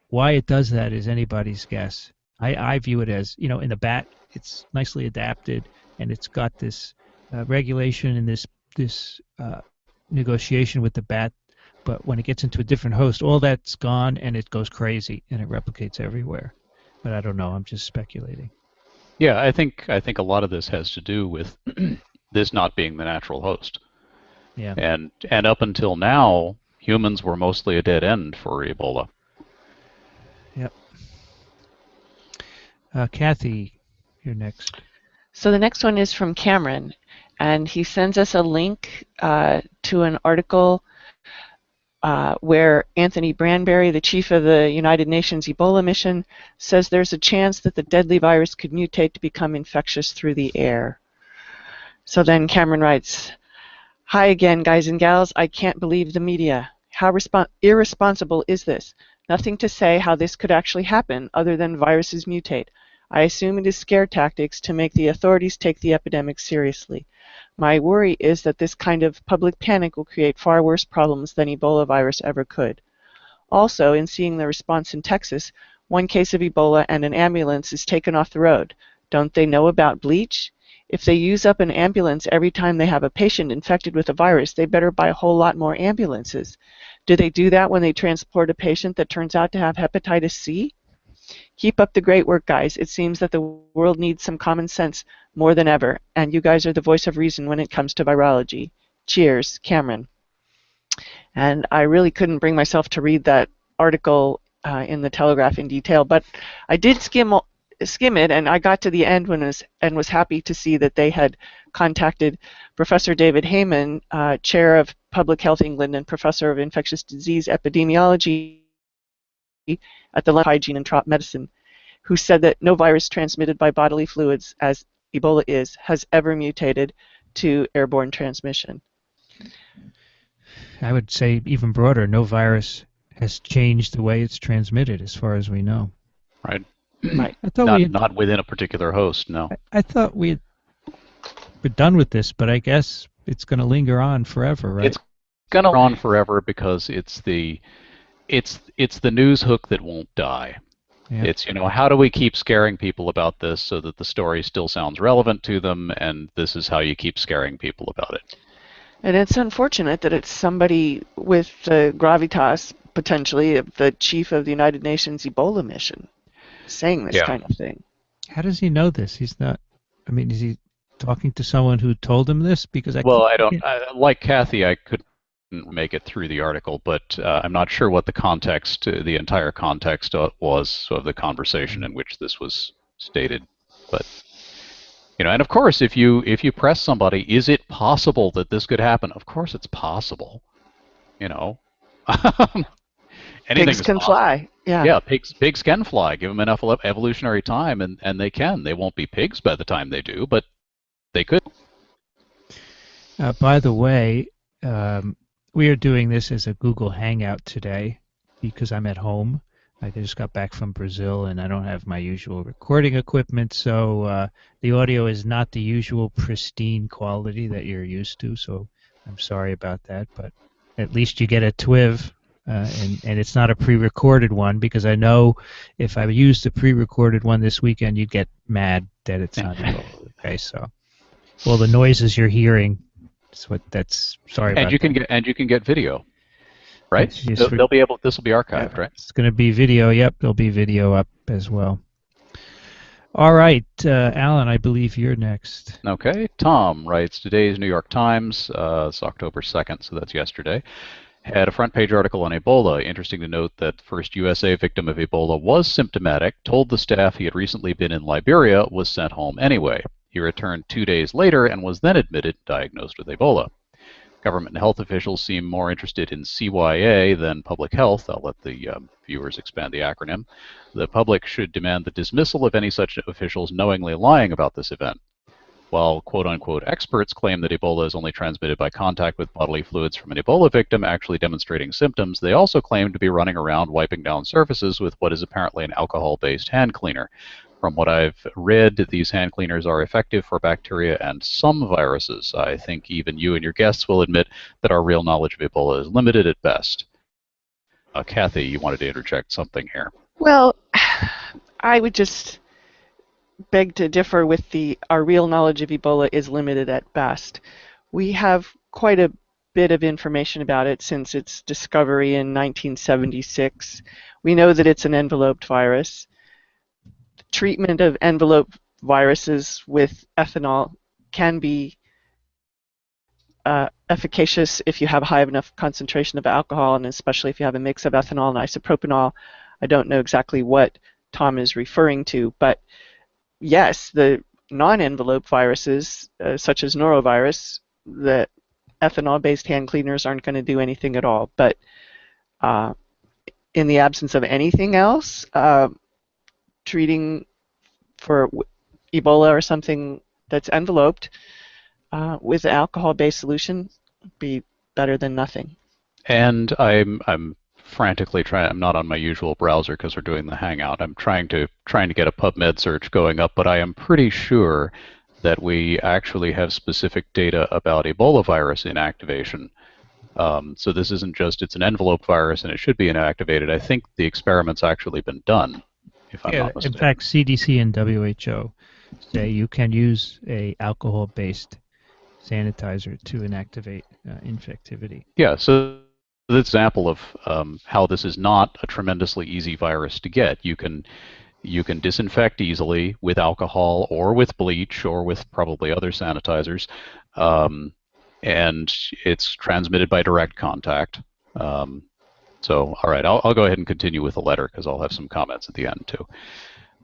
why it does that is anybody's guess. I view it as, in the bat, it's nicely adapted, and it's got this regulation and this negotiation with the bat. But when it gets into a different host, all that's gone, and it goes crazy, and it replicates everywhere. But I don't know. I'm just speculating. Yeah, I think a lot of this has to do with this not being the natural host. Yeah. And up until now, humans were mostly a dead end for Ebola. Yep. Kathy, you're next. So the next one is from Cameron, and he sends us a link to an article where Anthony Branberry, the chief of the United Nations Ebola mission, says there's a chance that the deadly virus could mutate to become infectious through the air. So then Cameron writes, "Hi again, guys and gals. I can't believe the media. How irresponsible is this? Nothing to say how this could actually happen other than viruses mutate. I assume it is scare tactics to make the authorities take the epidemic seriously. My worry is that this kind of public panic will create far worse problems than Ebola virus ever could. Also, in seeing the response in Texas, one case of Ebola and an ambulance is taken off the road. Don't they know about bleach? If they use up an ambulance every time they have a patient infected with a virus, they better buy a whole lot more ambulances. Do they do that when they transport a patient that turns out to have hepatitis C? Keep up the great work, guys. It seems that the world needs some common sense more than ever, and you guys are the voice of reason when it comes to virology. Cheers, Cameron. And I really couldn't bring myself to read that article in the Telegraph in detail, but I did skim it, and I got to the end and was happy to see that they had contacted Professor David Heyman, Chair of Public Health England and Professor of Infectious Disease Epidemiology at the London Hygiene and Trop Medicine, who said that no virus transmitted by bodily fluids, as Ebola is, has ever mutated to airborne transmission. I would say even broader, no virus has changed the way it's transmitted as far as we know. Right. Right. I thought Not within a particular host, no. I thought we're done with this, but I guess it's going to linger on forever, right? It's going to go on forever because it's the news hook that won't die. Yeah. It's, how do we keep scaring people about this so that the story still sounds relevant to them, and this is how you keep scaring people about it. And it's unfortunate that it's somebody with the gravitas, potentially, of the chief of the United Nations Ebola mission saying this kind of thing. How does he know this? He's not, is he talking to someone who told him this? Because like Kathy, I couldn't make it through the article, but I'm not sure what the entire context was of the conversation in which this was stated. But and of course, if you press somebody, is it possible that this could happen? Of course, it's possible. Pigs can fly. Yeah, pigs can fly. Give them enough evolutionary time, and they can. They won't be pigs by the time they do, but they could. By the way, we are doing this as a Google Hangout today because I'm at home. I just got back from Brazil, and I don't have my usual recording equipment, so the audio is not the usual pristine quality that you're used to, so I'm sorry about that, but at least you get a TWiV. And it's not a pre-recorded one, because I know if I used the pre-recorded one this weekend, you'd get mad that it's not Ebola. Okay, so all the noises you're hearing, sorry about that. And you can get video, right? They'll be able. This will be archived, right? It's going to be video. Yep, there'll be video up as well. All right, Alan, I believe you're next. Okay, Tom writes, today's New York Times, it's October 2nd, so that's yesterday, had a front page article on Ebola. Interesting to note that the first USA victim of Ebola was symptomatic, told the staff he had recently been in Liberia, was sent home anyway. He returned 2 days later and was then admitted, diagnosed with Ebola. Government and health officials seem more interested in CYA than public health. I'll let the viewers expand the acronym. The public should demand the dismissal of any such officials knowingly lying about this event. While quote-unquote experts claim that Ebola is only transmitted by contact with bodily fluids from an Ebola victim actually demonstrating symptoms, they also claim to be running around wiping down surfaces with what is apparently an alcohol-based hand cleaner. From what I've read, these hand cleaners are effective for bacteria and some viruses. I think even you and your guests will admit that our real knowledge of Ebola is limited at best. Kathy, you wanted to interject something here. Well, I would just beg to differ with our real knowledge of Ebola is limited at best. We have quite a bit of information about it since its discovery in 1976. We know that it's an enveloped virus. Treatment of enveloped viruses with ethanol can be efficacious if you have a high enough concentration of alcohol, and especially if you have a mix of ethanol and isopropanol. I don't know exactly what Tom is referring to, but yes, the non-enveloped viruses, such as norovirus, the ethanol-based hand cleaners aren't going to do anything at all. But in the absence of anything else, treating for Ebola or something that's enveloped with an alcohol-based solution would be better than nothing. And I'm frantically trying. I'm not on my usual browser because we're doing the Hangout. I'm trying to get a PubMed search going up, but I am pretty sure that we actually have specific data about Ebola virus inactivation So this isn't just, it's an envelope virus and it should be inactivated. I think the experiment's actually been done, if I'm Yeah, not in mistaken. fact, CDC and WHO say you can use a alcohol-based sanitizer to inactivate infectivity. Yeah, so the example of how this is not a tremendously easy virus to get. You can disinfect easily with alcohol or with bleach or with probably other sanitizers, um, and it's transmitted by direct contact. So, all right, I'll go ahead and continue with the letter because I'll have some comments at the end too.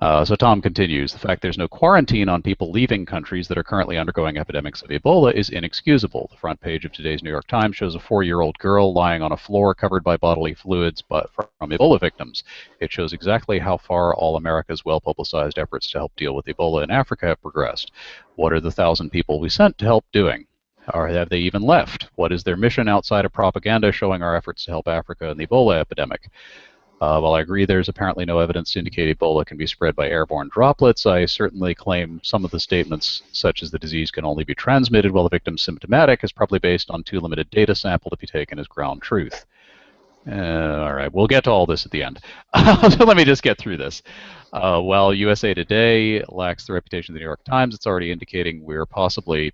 So Tom continues, the fact there's no quarantine on people leaving countries that are currently undergoing epidemics of Ebola is inexcusable. The front page of today's New York Times shows a 4-year-old girl lying on a floor covered by bodily fluids from Ebola victims. It shows exactly how far all America's well-publicized efforts to help deal with Ebola in Africa have progressed. What are the 1,000 people we sent to help doing? Or have they even left? What is their mission outside of propaganda showing our efforts to help Africa in the Ebola epidemic? While I agree there's apparently no evidence to indicate Ebola can be spread by airborne droplets, I certainly claim some of the statements, such as the disease can only be transmitted while the victim's symptomatic, is probably based on too limited data sample to be taken as ground truth. All right, we'll get to all this at the end. So let me just get through this. While USA Today lacks the reputation of the New York Times, it's already indicating we're possibly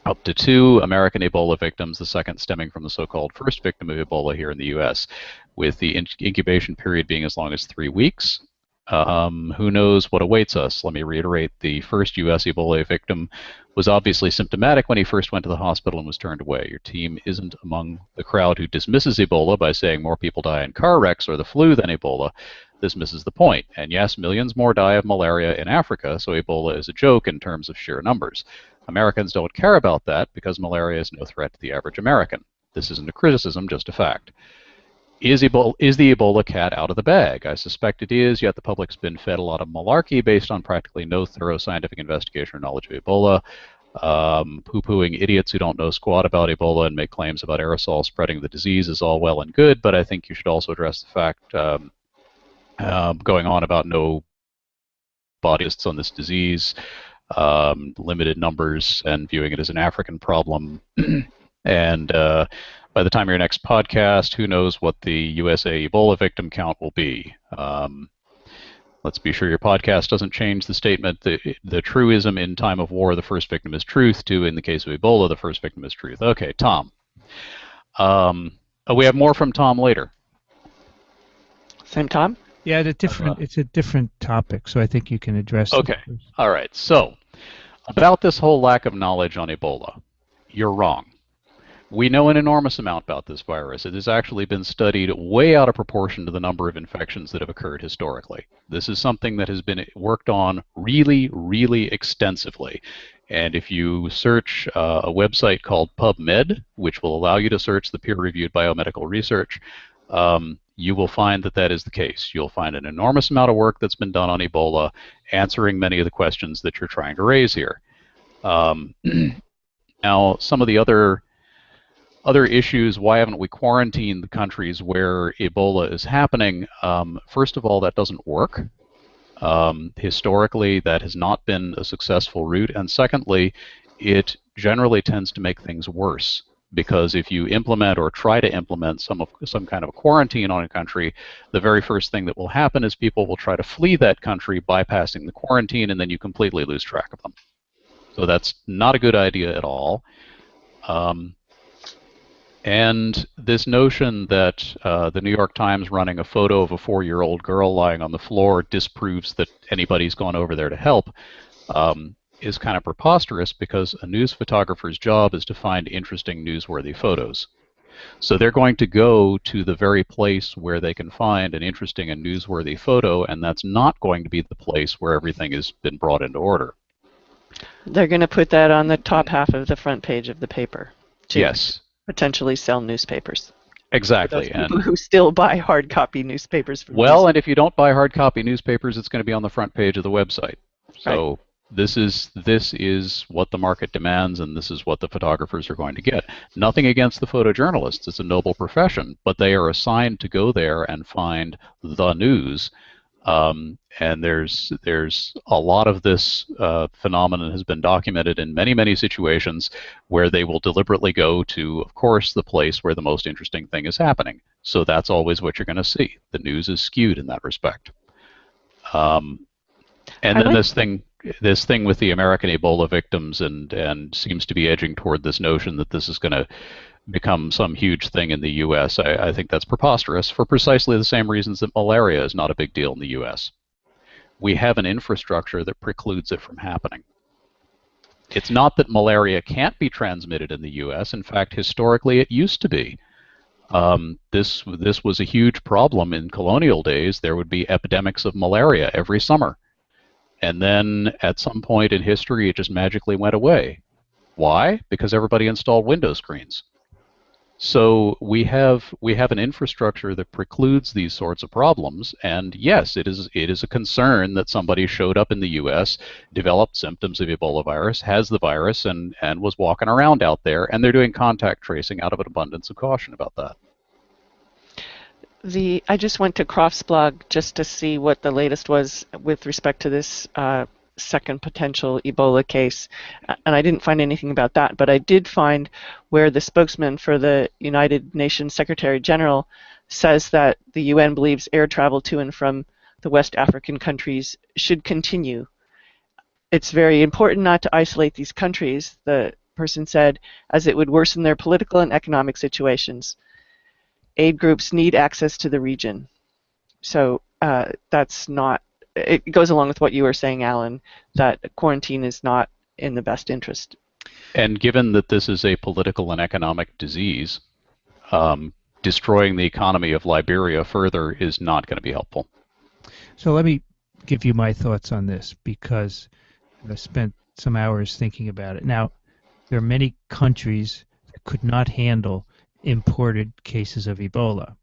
up to 2 American Ebola victims, the second stemming from the so-called first victim of Ebola here in the U.S., with the incubation period being as long as 3 weeks. Who knows what awaits us? Let me reiterate, the first U.S. Ebola victim was obviously symptomatic when he first went to the hospital and was turned away. Your team isn't among the crowd who dismisses Ebola by saying more people die in car wrecks or the flu than Ebola. This misses the point. And yes, millions more die of malaria in Africa, so Ebola is a joke in terms of sheer numbers. Americans don't care about that because malaria is no threat to the average American. This isn't a criticism, just a fact. Is the Ebola cat out of the bag? I suspect it is, yet the public's been fed a lot of malarkey based on practically no thorough scientific investigation or knowledge of Ebola. Poo-pooing idiots who don't know squat about Ebola and make claims about aerosol spreading the disease is all well and good, but I think you should also address the fact going on about no bodies on this disease, limited numbers, and viewing it as an African problem. And by the time of your next podcast, who knows what the USA Ebola victim count will be. Let's be sure your podcast doesn't change the statement, the truism in time of war, the first victim is truth, to in the case of Ebola, the first victim is truth. Okay, Tom. We have more from Tom later. Same Tom? Yeah, it's a different topic, so I think you can address Okay, it. all right. So, about this whole lack of knowledge on Ebola, you're wrong. We know an enormous amount about this virus. It has actually been studied way out of proportion to the number of infections that have occurred historically. This is something that has been worked on really, really extensively. And if you search a website called PubMed, which will allow you to search the peer-reviewed biomedical research, you will find that that is the case. You'll find an enormous amount of work that's been done on Ebola, answering many of the questions that you're trying to raise here. Now, some of the other issues, why haven't we quarantined the countries where Ebola is happening? First of all, that doesn't work. Historically, that has not been a successful route. And secondly, it generally tends to make things worse. Because if you implement or try to implement some kind of a quarantine on a country, the very first thing that will happen is people will try to flee that country bypassing the quarantine, and then you completely lose track of them. So that's not a good idea at all. And this notion that the New York Times running a photo of a 4-year-old girl lying on the floor disproves that anybody's gone over there to help is kind of preposterous, because a news photographer's job is to find interesting, newsworthy photos. So they're going to go to the very place where they can find an interesting and newsworthy photo, and that's not going to be the place where everything has been brought into order. They're going to put that on the top half of the front page of the paper to Yes. potentially sell newspapers. Exactly. For those people who still buy hard copy newspapers. And if you don't buy hard copy newspapers, it's going to be on the front page of the website. So right. This is what the market demands, and this is what the photographers are going to get. Nothing against the photojournalists. It's a noble profession, but they are assigned to go there and find the news. And there's a lot of this phenomenon has been documented in many situations where they will deliberately go to, of course, the place where the most interesting thing is happening. So that's always what you're going to see. The news is skewed in that respect. And then this thing with the American Ebola victims and seems to be edging toward this notion that this is going to become some huge thing in the U.S. I think that's preposterous for precisely the same reasons that malaria is not a big deal in the U.S. We have an infrastructure that precludes it from happening. It's not that malaria can't be transmitted in the U.S. In fact, historically, it used to be. This was a huge problem in colonial days. There would be epidemics of malaria every summer. And then at some point in history, it just magically went away. Why? Because everybody installed window screens. So we have an infrastructure that precludes these sorts of problems, and yes, it is a concern that somebody showed up in the U.S., developed symptoms of Ebola virus, has the virus, and was walking around out there, and they're doing contact tracing out of an abundance of caution about that. I just went to Croft's blog just to see what the latest was with respect to this second potential Ebola case, and I didn't find anything about that, but I did find where the spokesman for the United Nations Secretary General says that the UN believes air travel to and from the West African countries should continue. It's very important not to isolate these countries, the person said, as it would worsen their political and economic situations. Aid groups need access to the region. So that's not, it goes along with what you were saying, Alan, that quarantine is not in the best interest. And given that this is a political and economic disease, destroying the economy of Liberia further is not going to be helpful. So let me give you my thoughts on this, because I spent some hours thinking about it. Now, there are many countries that could not handle imported cases of Ebola,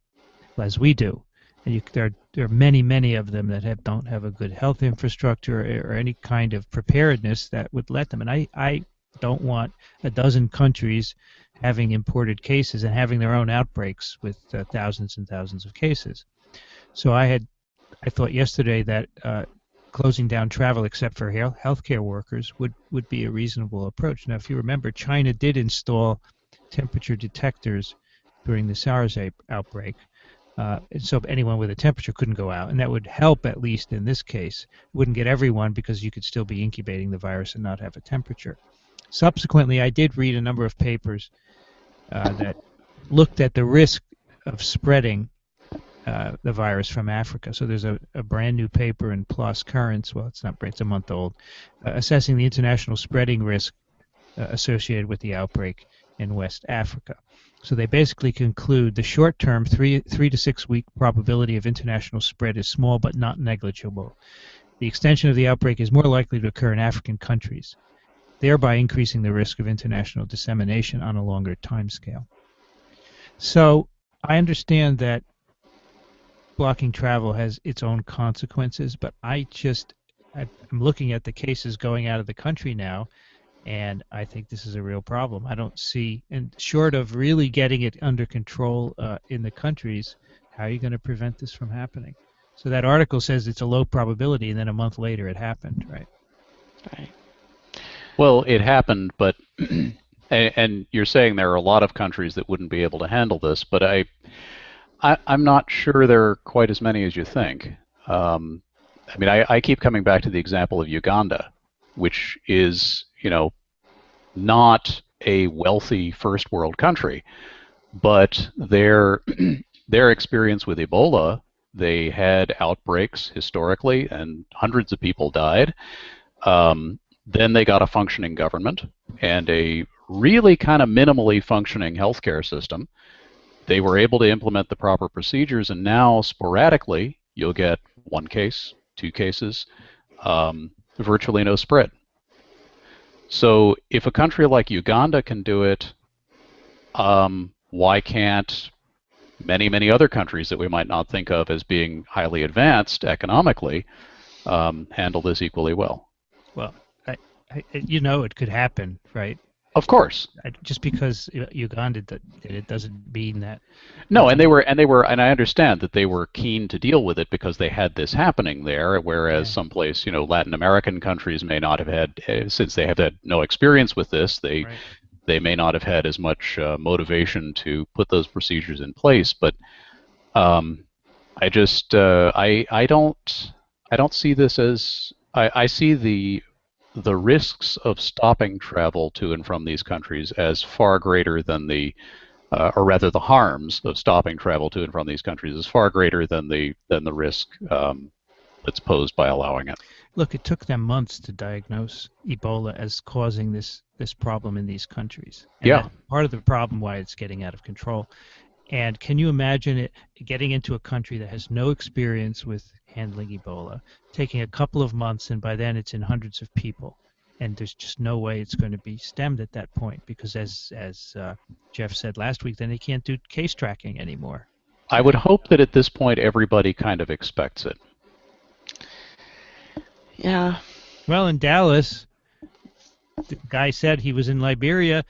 as we do. And there are many of them that don't have a good health infrastructure or any kind of preparedness that would let them. And I don't want a dozen countries having imported cases and having their own outbreaks with thousands and thousands of cases. So I thought yesterday that closing down travel except for healthcare workers would be a reasonable approach. Now, if you remember, China did install temperature detectors during the SARS outbreak. And so anyone with a temperature couldn't go out, and that would help, at least in this case. It wouldn't get everyone, because you could still be incubating the virus and not have a temperature. Subsequently, I did read a number of papers that looked at the risk of spreading the virus from Africa. So there's a brand new paper in PLOS Currents, well, it's a month old, assessing the international spreading risk associated with the outbreak in West Africa. So they basically conclude the short-term 3 to 6 week probability of international spread is small but not negligible. The extension of the outbreak is more likely to occur in African countries, thereby increasing the risk of international dissemination on a longer time scale. So I understand that blocking travel has its own consequences, but I'm looking at the cases going out of the country now, and I think this is a real problem. I don't see, and short of really getting it under control in the countries, how are you going to prevent this from happening? So that article says it's a low probability, and then a month later it happened, right? Right. Well, it happened, but and you're saying there are a lot of countries that wouldn't be able to handle this, but I'm not sure there are quite as many as you think. I mean, I keep coming back to the example of Uganda, which is, not a wealthy first world country, but their experience with Ebola, they had outbreaks historically, and hundreds of people died. Then they got a functioning government and a really kind of minimally functioning healthcare system. They were able to implement the proper procedures, and now sporadically you'll get 1 case, 2 cases, virtually no spread. So if a country like Uganda can do it, why can't many other countries that we might not think of as being highly advanced economically handle this equally well? Well, it could happen, right? Of course. Just because Uganda did it doesn't mean that. No, and I understand that they were keen to deal with it because they had this happening there, whereas Yeah. someplace, Latin American countries may not have had, since they have had no experience with this, Right. they may not have had as much motivation to put those procedures in place. But um, I don't see this as I see the risks of stopping travel to and from these countries as far greater than or rather, the harms of stopping travel to and from these countries is far greater than the risk that's posed by allowing it. Look, it took them months to diagnose Ebola as causing this problem in these countries, and Yeah, that's part of the problem why it's getting out of control. And can you imagine it getting into a country that has no experience with handling Ebola, taking a couple of months, and by then it's in hundreds of people, and there's just no way it's going to be stemmed at that point because, as Jeff said last week, then they can't do case tracking anymore. I would hope that at this point everybody kind of expects it. Yeah. Well, in Dallas, the guy said he was in Liberia,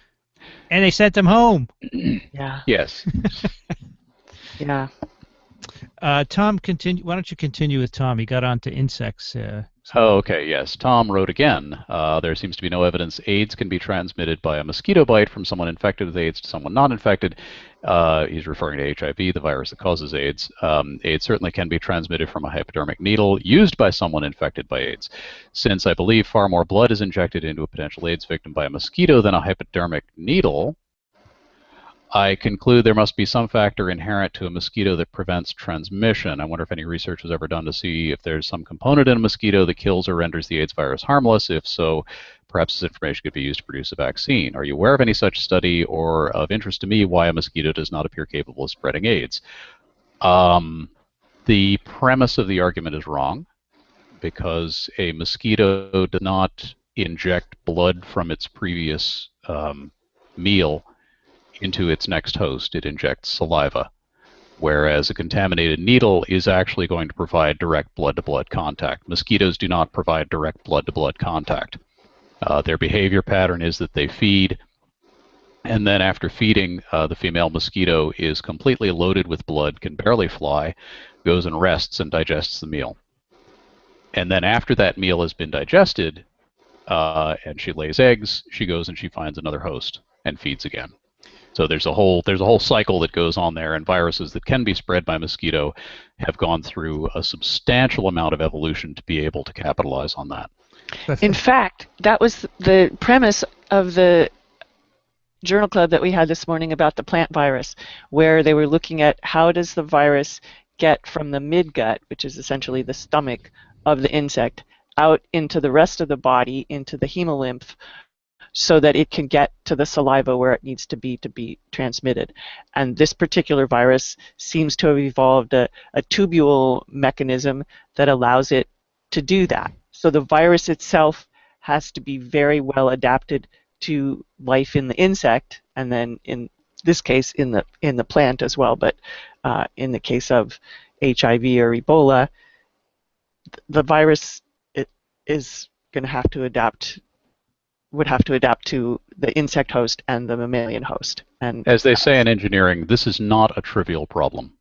and they sent him home. Yeah. Yes. Yeah. Tom, continue. Why don't you continue with Tom? He got on to insects. Oh, okay, yes. Tom wrote again. There seems to be no evidence AIDS can be transmitted by a mosquito bite from someone infected with AIDS to someone not infected. He's referring to HIV, the virus that causes AIDS. AIDS certainly can be transmitted from a hypodermic needle used by someone infected by AIDS. Since I believe far more blood is injected into a potential AIDS victim by a mosquito than a hypodermic needle, I conclude there must be some factor inherent to a mosquito that prevents transmission. I wonder if any research was ever done to see if there's some component in a mosquito that kills or renders the AIDS virus harmless. If so, perhaps this information could be used to produce a vaccine. Are you aware of any such study, or of interest to me why a mosquito does not appear capable of spreading AIDS? The premise of the argument is wrong, because a mosquito does not inject blood from its previous meal into its next host. It injects saliva, whereas a contaminated needle is actually going to provide direct blood-to-blood contact. Mosquitoes do not provide direct blood-to-blood contact. Their behavior pattern is that they feed, and then after feeding, the female mosquito is completely loaded with blood, can barely fly, goes and rests and digests the meal. And then after that meal has been digested, and she lays eggs, she goes and she finds another host and feeds again. So there's a whole cycle that goes on there, and viruses that can be spread by mosquito have gone through a substantial amount of evolution to be able to capitalize on that. In fact, that was the premise of the journal club that we had this morning about the plant virus, where they were looking at how does the virus get from the midgut, which is essentially the stomach of the insect, out into the rest of the body, into the hemolymph, so that it can get to the saliva where it needs to be transmitted. And this particular virus seems to have evolved a tubule mechanism that allows it to do that. So the virus itself has to be very well adapted to life in the insect, and then in this case in the plant as well. But in the case of HIV or Ebola, the virus is going to have to adapt to the insect host and the mammalian host. And as they say in engineering, this is not a trivial problem.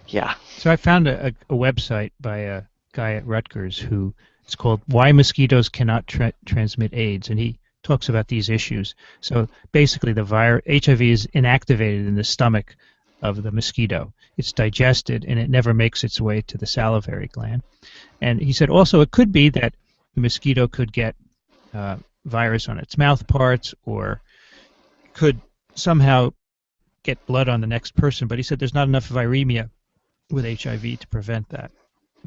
Yeah. So I found a website by a guy at Rutgers who it's called "Why Mosquitoes Cannot Transmit AIDS," and he talks about these issues. So basically, the HIV is inactivated in the stomach of the mosquito. It's digested, and it never makes its way to the salivary gland. And he said also it could be that the mosquito could get virus on its mouth parts, or could somehow get blood on the next person. But he said there's not enough viremia with HIV to prevent that.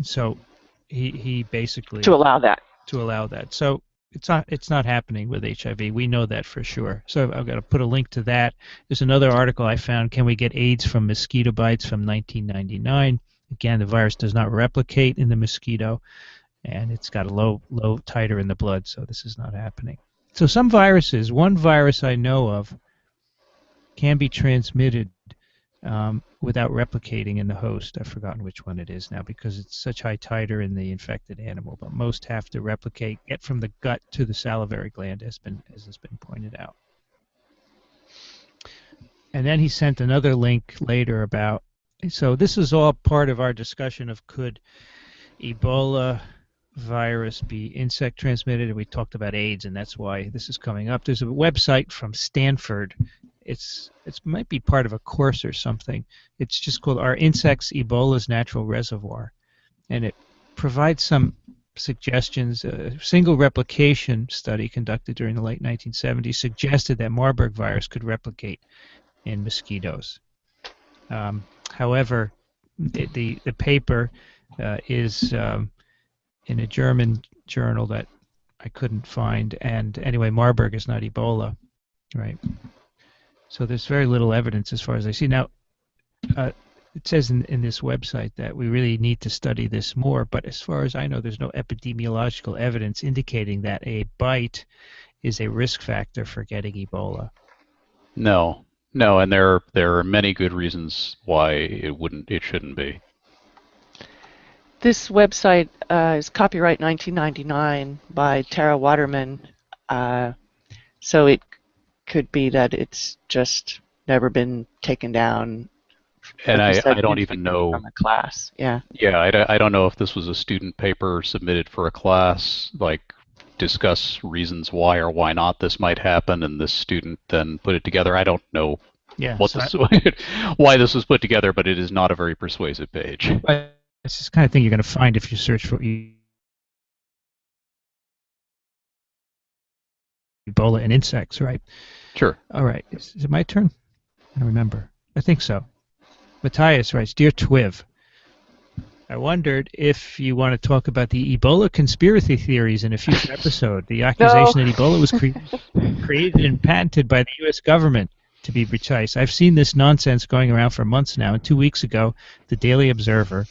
So he basically to allow that. So it's not happening with HIV. We know that for sure. So I've got to put a link to that. There's another article I found. Can we get AIDS from mosquito bites from 1999? Again, the virus does not replicate in the mosquito, and it's got a low titer in the blood, so this is not happening. So some viruses, one virus I know of, can be transmitted without replicating in the host. I've forgotten which one it is now because it's such high titer in the infected animal, but most have to replicate, get from the gut to the salivary gland, as has been pointed out. And then he sent another link later about, so this is all part of our discussion of could Ebola virus be insect transmitted, and we talked about AIDS, and that's why this is coming up. There's a website from Stanford. It might be part of a course or something. It's just called Are Insects Ebola's Natural Reservoir? And it provides some suggestions. A single replication study conducted during the late 1970s suggested that Marburg virus could replicate in mosquitoes. However, the paper is in a German journal that I couldn't find, and anyway, Marburg is not Ebola, right? So there's very little evidence as far as I see. Now, it says in this website that we really need to study this more, but as far as I know, there's no epidemiological evidence indicating that a bite is a risk factor for getting Ebola. No, and there are many good reasons why it shouldn't be. This website is copyright 1999 by Tara Waterman, so it could be that it's just never been taken down. And I don't even know from a class. Yeah. Yeah, I don't know if this was a student paper submitted for a class, like discuss reasons why or why not this might happen, and this student then put it together. I don't know why this was put together, but it is not a very persuasive page. It's the kind of thing you're going to find if you search for Ebola in insects, right? Sure. All right. Is it my turn? I don't remember. I think so. Matthias writes, Dear TWiV, I wondered if you want to talk about the Ebola conspiracy theories in a future episode. The accusation that Ebola was created and patented by the U.S. government, to be precise. I've seen this nonsense going around for months now, and 2 weeks ago, the Daily Observer,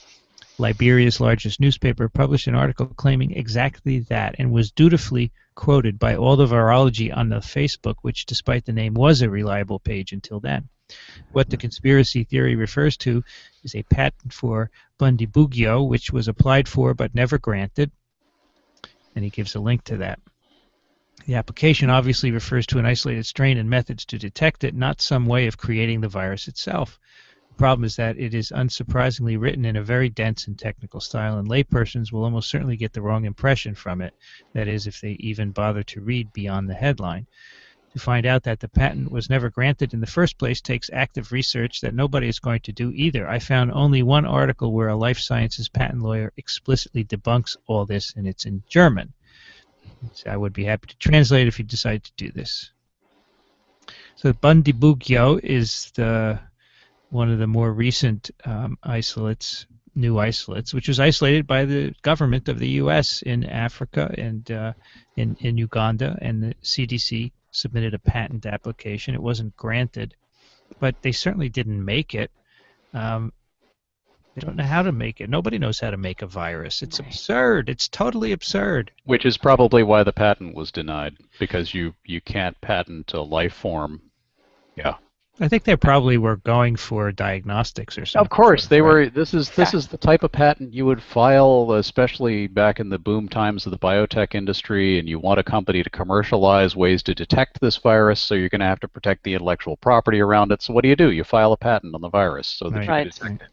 Liberia's largest newspaper, published an article claiming exactly that and was dutifully quoted by all the virology on the Facebook, which, despite the name, was a reliable page until then. What the conspiracy theory refers to is a patent for Bundibugyo, which was applied for but never granted, and he gives a link to that. The application obviously refers to an isolated strain and methods to detect it, not some way of creating the virus itself. The problem is that it is unsurprisingly written in a very dense and technical style, and laypersons will almost certainly get the wrong impression from it, that is, if they even bother to read beyond the headline. To find out that the patent was never granted in the first place takes active research that nobody is going to do either. I found only one article where a life sciences patent lawyer explicitly debunks all this, and it's in German. So I would be happy to translate if you decide to do this. So Bundibugyo is one of the more recent isolates, new isolates, which was isolated by the government of the U.S. in Africa and in Uganda, and the CDC submitted a patent application. It wasn't granted, but they certainly didn't make it. They don't know how to make it. Nobody knows how to make a virus. It's absurd. It's totally absurd. Which is probably why the patent was denied, because you can't patent a life form. Yeah. I think they probably were going for diagnostics or something. Of course, they were. This is the type of patent you would file, especially back in the boom times of the biotech industry, and you want a company to commercialize ways to detect this virus, so you're going to have to protect the intellectual property around it. So what do? You file a patent on the virus so that you can detect it.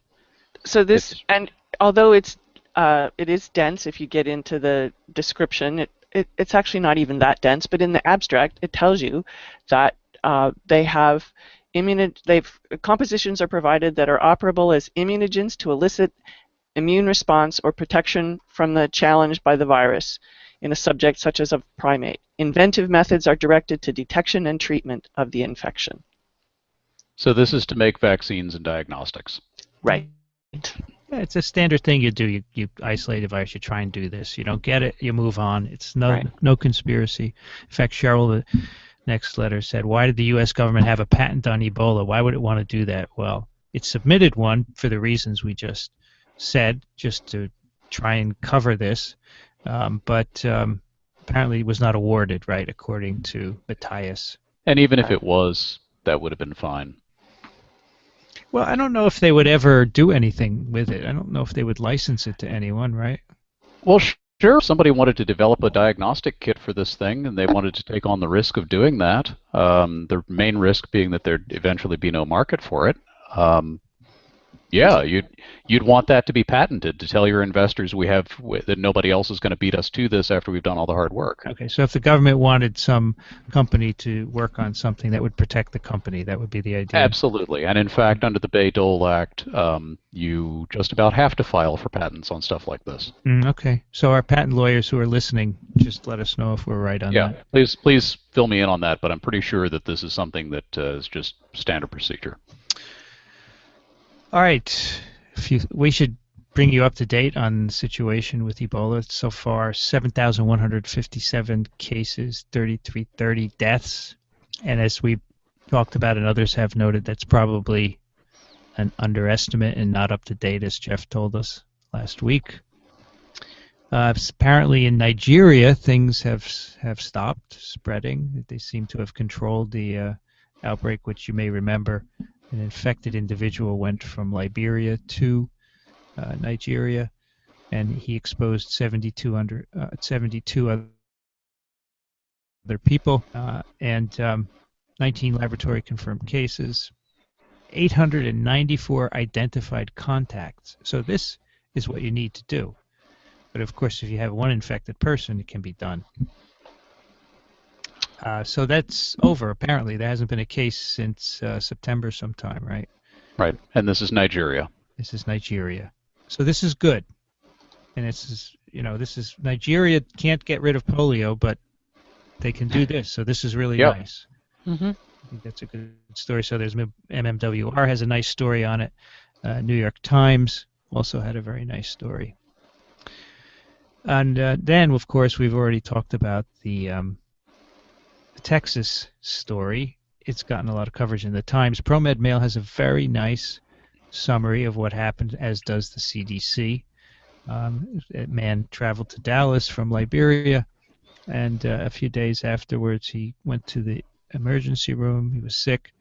So this, and although it is dense, if you get into the description, it's actually not even that dense. But in the abstract, it tells you that they have compositions are provided that are operable as immunogens to elicit immune response or protection from the challenge by the virus in a subject such as a primate. Inventive methods are directed to detection and treatment of the infection. So this is to make vaccines and diagnostics. Right. Yeah, it's a standard thing you do. You isolate a virus, you try and do this. You don't get it, you move on. It's no conspiracy. In fact, Cheryl, the next letter said, why did the U.S. government have a patent on Ebola? Why would it want to do that? Well, it submitted one for the reasons we just said, just to try and cover this, but apparently it was not awarded, right, according to Matthias. And even if it was, that would have been fine. Well, I don't know if they would ever do anything with it. I don't know if they would license it to anyone, right? Well, sure. If somebody wanted to develop a diagnostic kit for this thing, and they wanted to take on the risk of doing that, the main risk being that there'd eventually be no market for it. Yeah, you'd want that to be patented to tell your investors that nobody else is going to beat us to this after we've done all the hard work. Okay, so if the government wanted some company to work on something that would protect the company, that would be the idea. Absolutely, and in fact, under the Bayh-Dole Act, you just about have to file for patents on stuff like this. Okay, so our patent lawyers who are listening, just let us know if we're right on that. Yeah, please fill me in on that, but I'm pretty sure that this is something that is just standard procedure. All right, we should bring you up to date on the situation with Ebola. So far, 7,157 cases, 3,330 deaths. And as we talked about and others have noted, that's probably an underestimate and not up to date, as Jeff told us last week. Apparently in Nigeria, things have stopped spreading. They seem to have controlled the outbreak, which you may remember. An infected individual went from Liberia to Nigeria, and he exposed 72 other people, and 19 laboratory confirmed cases, 894 identified contacts. So this is what you need to do. But of course, if you have one infected person, it can be done. So that's over, apparently. There hasn't been a case since September sometime, right? Right, and this is Nigeria. This is Nigeria. So this is good. And Nigeria can't get rid of polio, but they can do this. So this is really nice. Mm-hmm. I think that's a good story. So there's MMWR has a nice story on it. New York Times also had a very nice story. And then, of course, we've already talked about the Texas story. It's gotten a lot of coverage in the Times. ProMed Mail has a very nice summary of what happened, as does the CDC. A man traveled to Dallas from Liberia, and a few days afterwards he went to the emergency room. He was sick,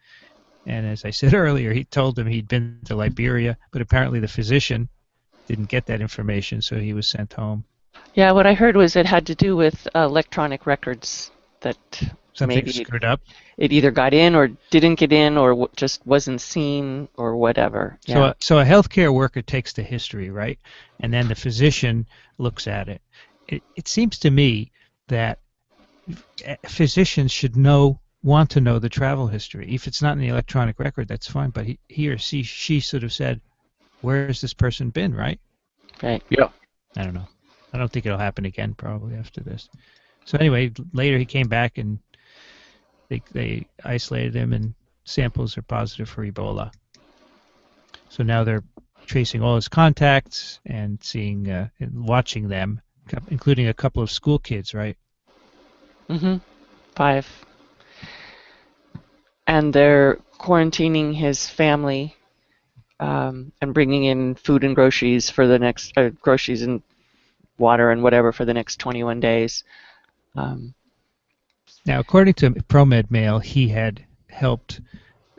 and as I said earlier, he told them he'd been to Liberia, but apparently the physician didn't get that information, so he was sent home. Yeah, what I heard was it had to do with electronic records, that Something maybe screwed up. it either got in or didn't get in or just wasn't seen or whatever. Yeah. So a healthcare worker takes the history, right? And then the physician looks at it. It seems to me that physicians should want to know the travel history. If it's not in the electronic record, that's fine. But he or she should have said, where has this person been, right? Right. Yeah. I don't know. I don't think it'll happen again probably after this. So anyway, later he came back and they isolated him, and samples are positive for Ebola. So now they're tracing all his contacts and seeing and watching them, including a couple of school kids, right? Mm-hmm. 5. And they're quarantining his family and bringing in food and groceries for the next groceries and water and whatever for the next 21 days. Now, according to ProMed Mail, he had helped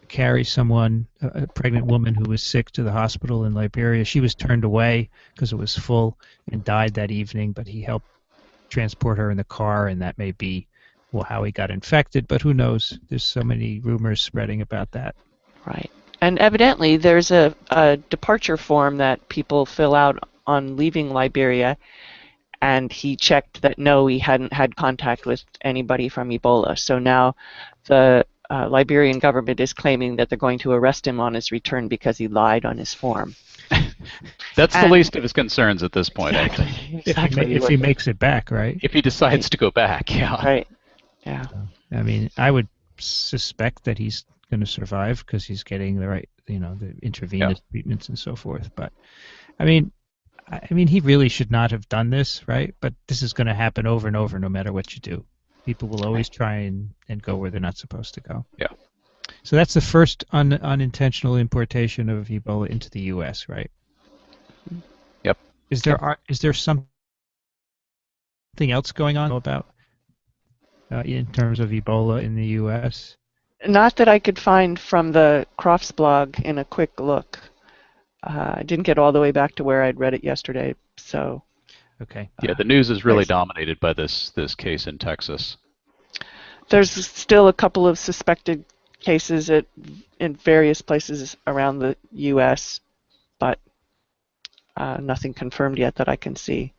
carry someone, a pregnant woman who was sick, to the hospital in Liberia. She was turned away because it was full and died that evening, but he helped transport her in the car, and that may be how he got infected, but who knows? There's so many rumors spreading about that. Right. And evidently there's a departure form that people fill out on leaving Liberia, and he checked that no, he hadn't had contact with anybody from Ebola. So now the Liberian government is claiming that they're going to arrest him on his return because he lied on his form. That's the least of his concerns at this point. Exactly. If he makes it back, right? If he decides to go back, yeah. Right. Yeah. I mean, I would suspect that he's going to survive because he's getting the right, the intravenous treatments and so forth. But, I mean, he really should not have done this, right? But this is going to happen over and over no matter what you do. People will always try and go where they're not supposed to go. Yeah. So that's the first unintentional importation of Ebola into the U.S., right? Yep. Is there something else going on about in terms of Ebola in the U.S.? Not that I could find from the Crofts blog in a quick look. I didn't get all the way back to where I'd read it yesterday, so. Okay. Yeah, the news is really dominated by this case in Texas. There's still a couple of suspected cases in various places around the U.S., but nothing confirmed yet that I can see.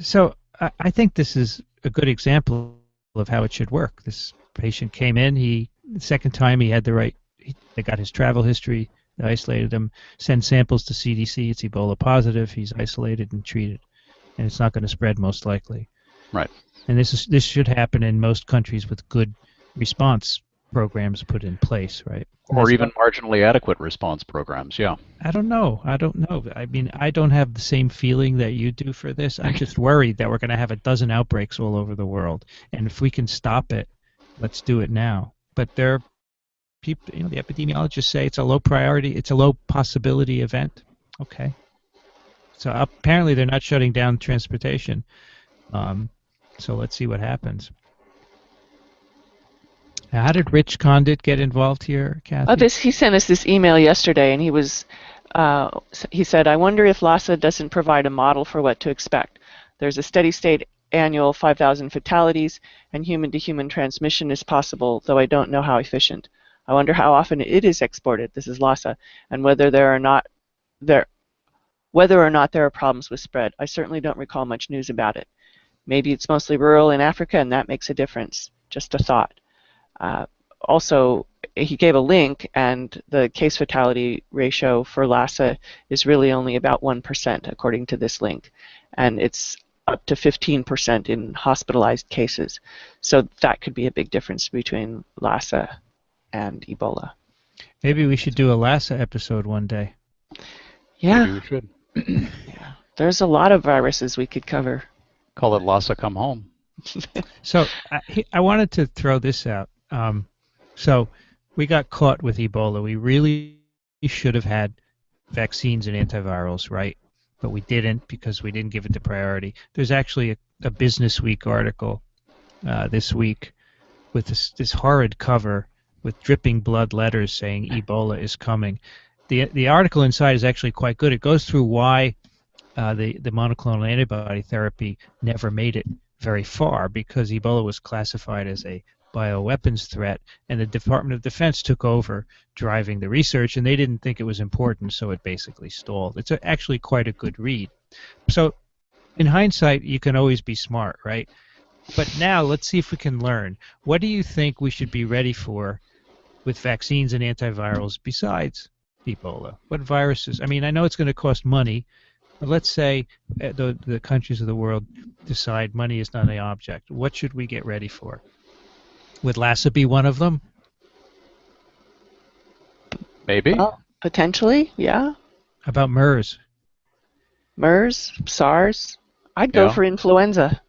So I think this is a good example of how it should work. This patient came in. The second time he had they got his travel history. They isolated him. Send samples to CDC. It's Ebola positive. He's isolated and treated, and it's not going to spread most likely. Right. And this should happen in most countries with good response programs put in place, right? Or even marginally adequate response programs, yeah. I don't know. I mean, I don't have the same feeling that you do for this. I'm just worried that we're going to have a dozen outbreaks all over the world. And if we can stop it, let's do it now. But there are people, the epidemiologists say it's a low priority, it's a low possibility event. Okay. So apparently they're not shutting down transportation. So let's see what happens. Now, how did Rich Condit get involved here, Kathy? He sent us this email yesterday, and he said, I wonder if LASA doesn't provide a model for what to expect. There's a steady state annual 5,000 fatalities, and human-to-human transmission is possible, though I don't know how efficient. I wonder how often it is exported, this is LASA, and whether or not there are problems with spread. I certainly don't recall much news about it. Maybe it's mostly rural in Africa, and that makes a difference. Just a thought. Also, he gave a link, and the case fatality ratio for LASA is really only about 1%, according to this link. And it's up to 15% in hospitalized cases. So that could be a big difference between LASA and Ebola. Maybe we should do a LASA episode one day. Yeah. Maybe we should. Yeah. There's a lot of viruses we could cover. Call it LASA Come Home. So I wanted to throw this out. So we got caught with Ebola. We really should have had vaccines and antivirals, right? But we didn't because we didn't give it the priority. There's actually a Business Week article this week with this horrid cover with dripping blood letters saying Ebola is coming. The article inside is actually quite good. It goes through why the monoclonal antibody therapy never made it very far, because Ebola was classified as a bioweapons threat, and the Department of Defense took over driving the research, and they didn't think it was important, so it basically stalled. It's actually quite a good read. So in hindsight, you can always be smart, right? But now let's see if we can learn. What do you think we should be ready for with vaccines and antivirals besides Ebola? What viruses? I mean, I know it's going to cost money, but let's say the countries of the world decide money is not an object. What should we get ready for? Would Lassa be one of them? Maybe. Potentially, yeah. How about MERS? MERS, SARS. I'd go for influenza.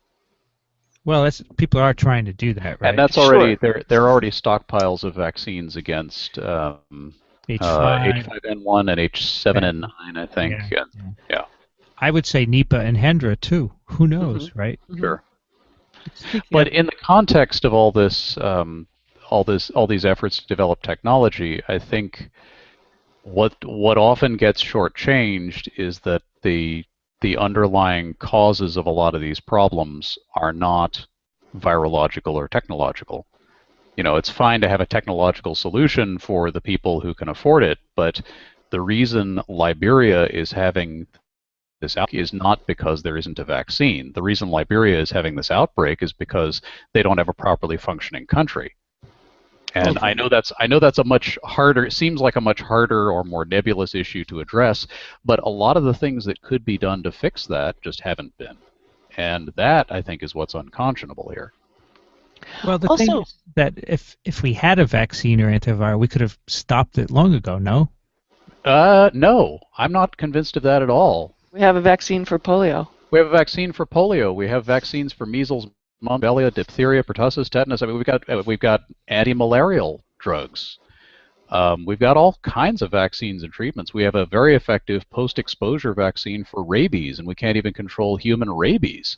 Well, people are trying to do that, right? And that's already there are already stockpiles of vaccines against H5N1 and H7N9, I think. Yeah. I would say Nipah and Hendra too. Who knows, right? Sure. But in the context of all this, all these efforts to develop technology, I think what often gets shortchanged is that the underlying causes of a lot of these problems are not virological or technological. It's fine to have a technological solution for the people who can afford it, but the reason Liberia is having this outbreak is not because there isn't a vaccine. The reason Liberia is having this outbreak is because they don't have a properly functioning country. And I know that's a much harder, it seems like a much harder or more nebulous issue to address, but a lot of the things that could be done to fix that just haven't been. And that, I think, is what's unconscionable here. Well, the thing is that if we had a vaccine or antiviral, we could have stopped it long ago, no? No, I'm not convinced of that at all. We have a vaccine for polio. We have a vaccine for polio. We have vaccines for measles, mumps, rubella, diphtheria, pertussis, tetanus. I mean, we've got anti-malarial drugs. We've got all kinds of vaccines and treatments. We have a very effective post-exposure vaccine for rabies, and we can't even control human rabies.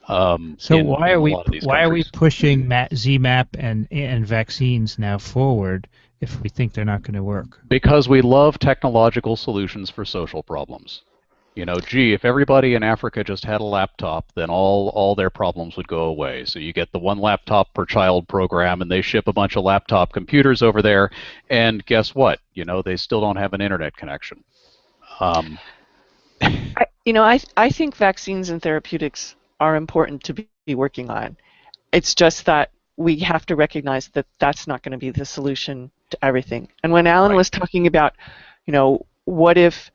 So in why a are we lot of these why are we countries. pushing ZMAP and vaccines now forward if we think they're not going to work? Because we love technological solutions for social problems. You know, gee, if everybody in Africa just had a laptop, then all their problems would go away. So you get the one laptop per child program, and they ship a bunch of laptop computers over there, and guess what? You know, they still don't have an internet connection. Um, I think vaccines and therapeutics are important to be working on. It's just that we have to recognize that that's not going to be the solution to everything. And when Alan right. was talking about, what if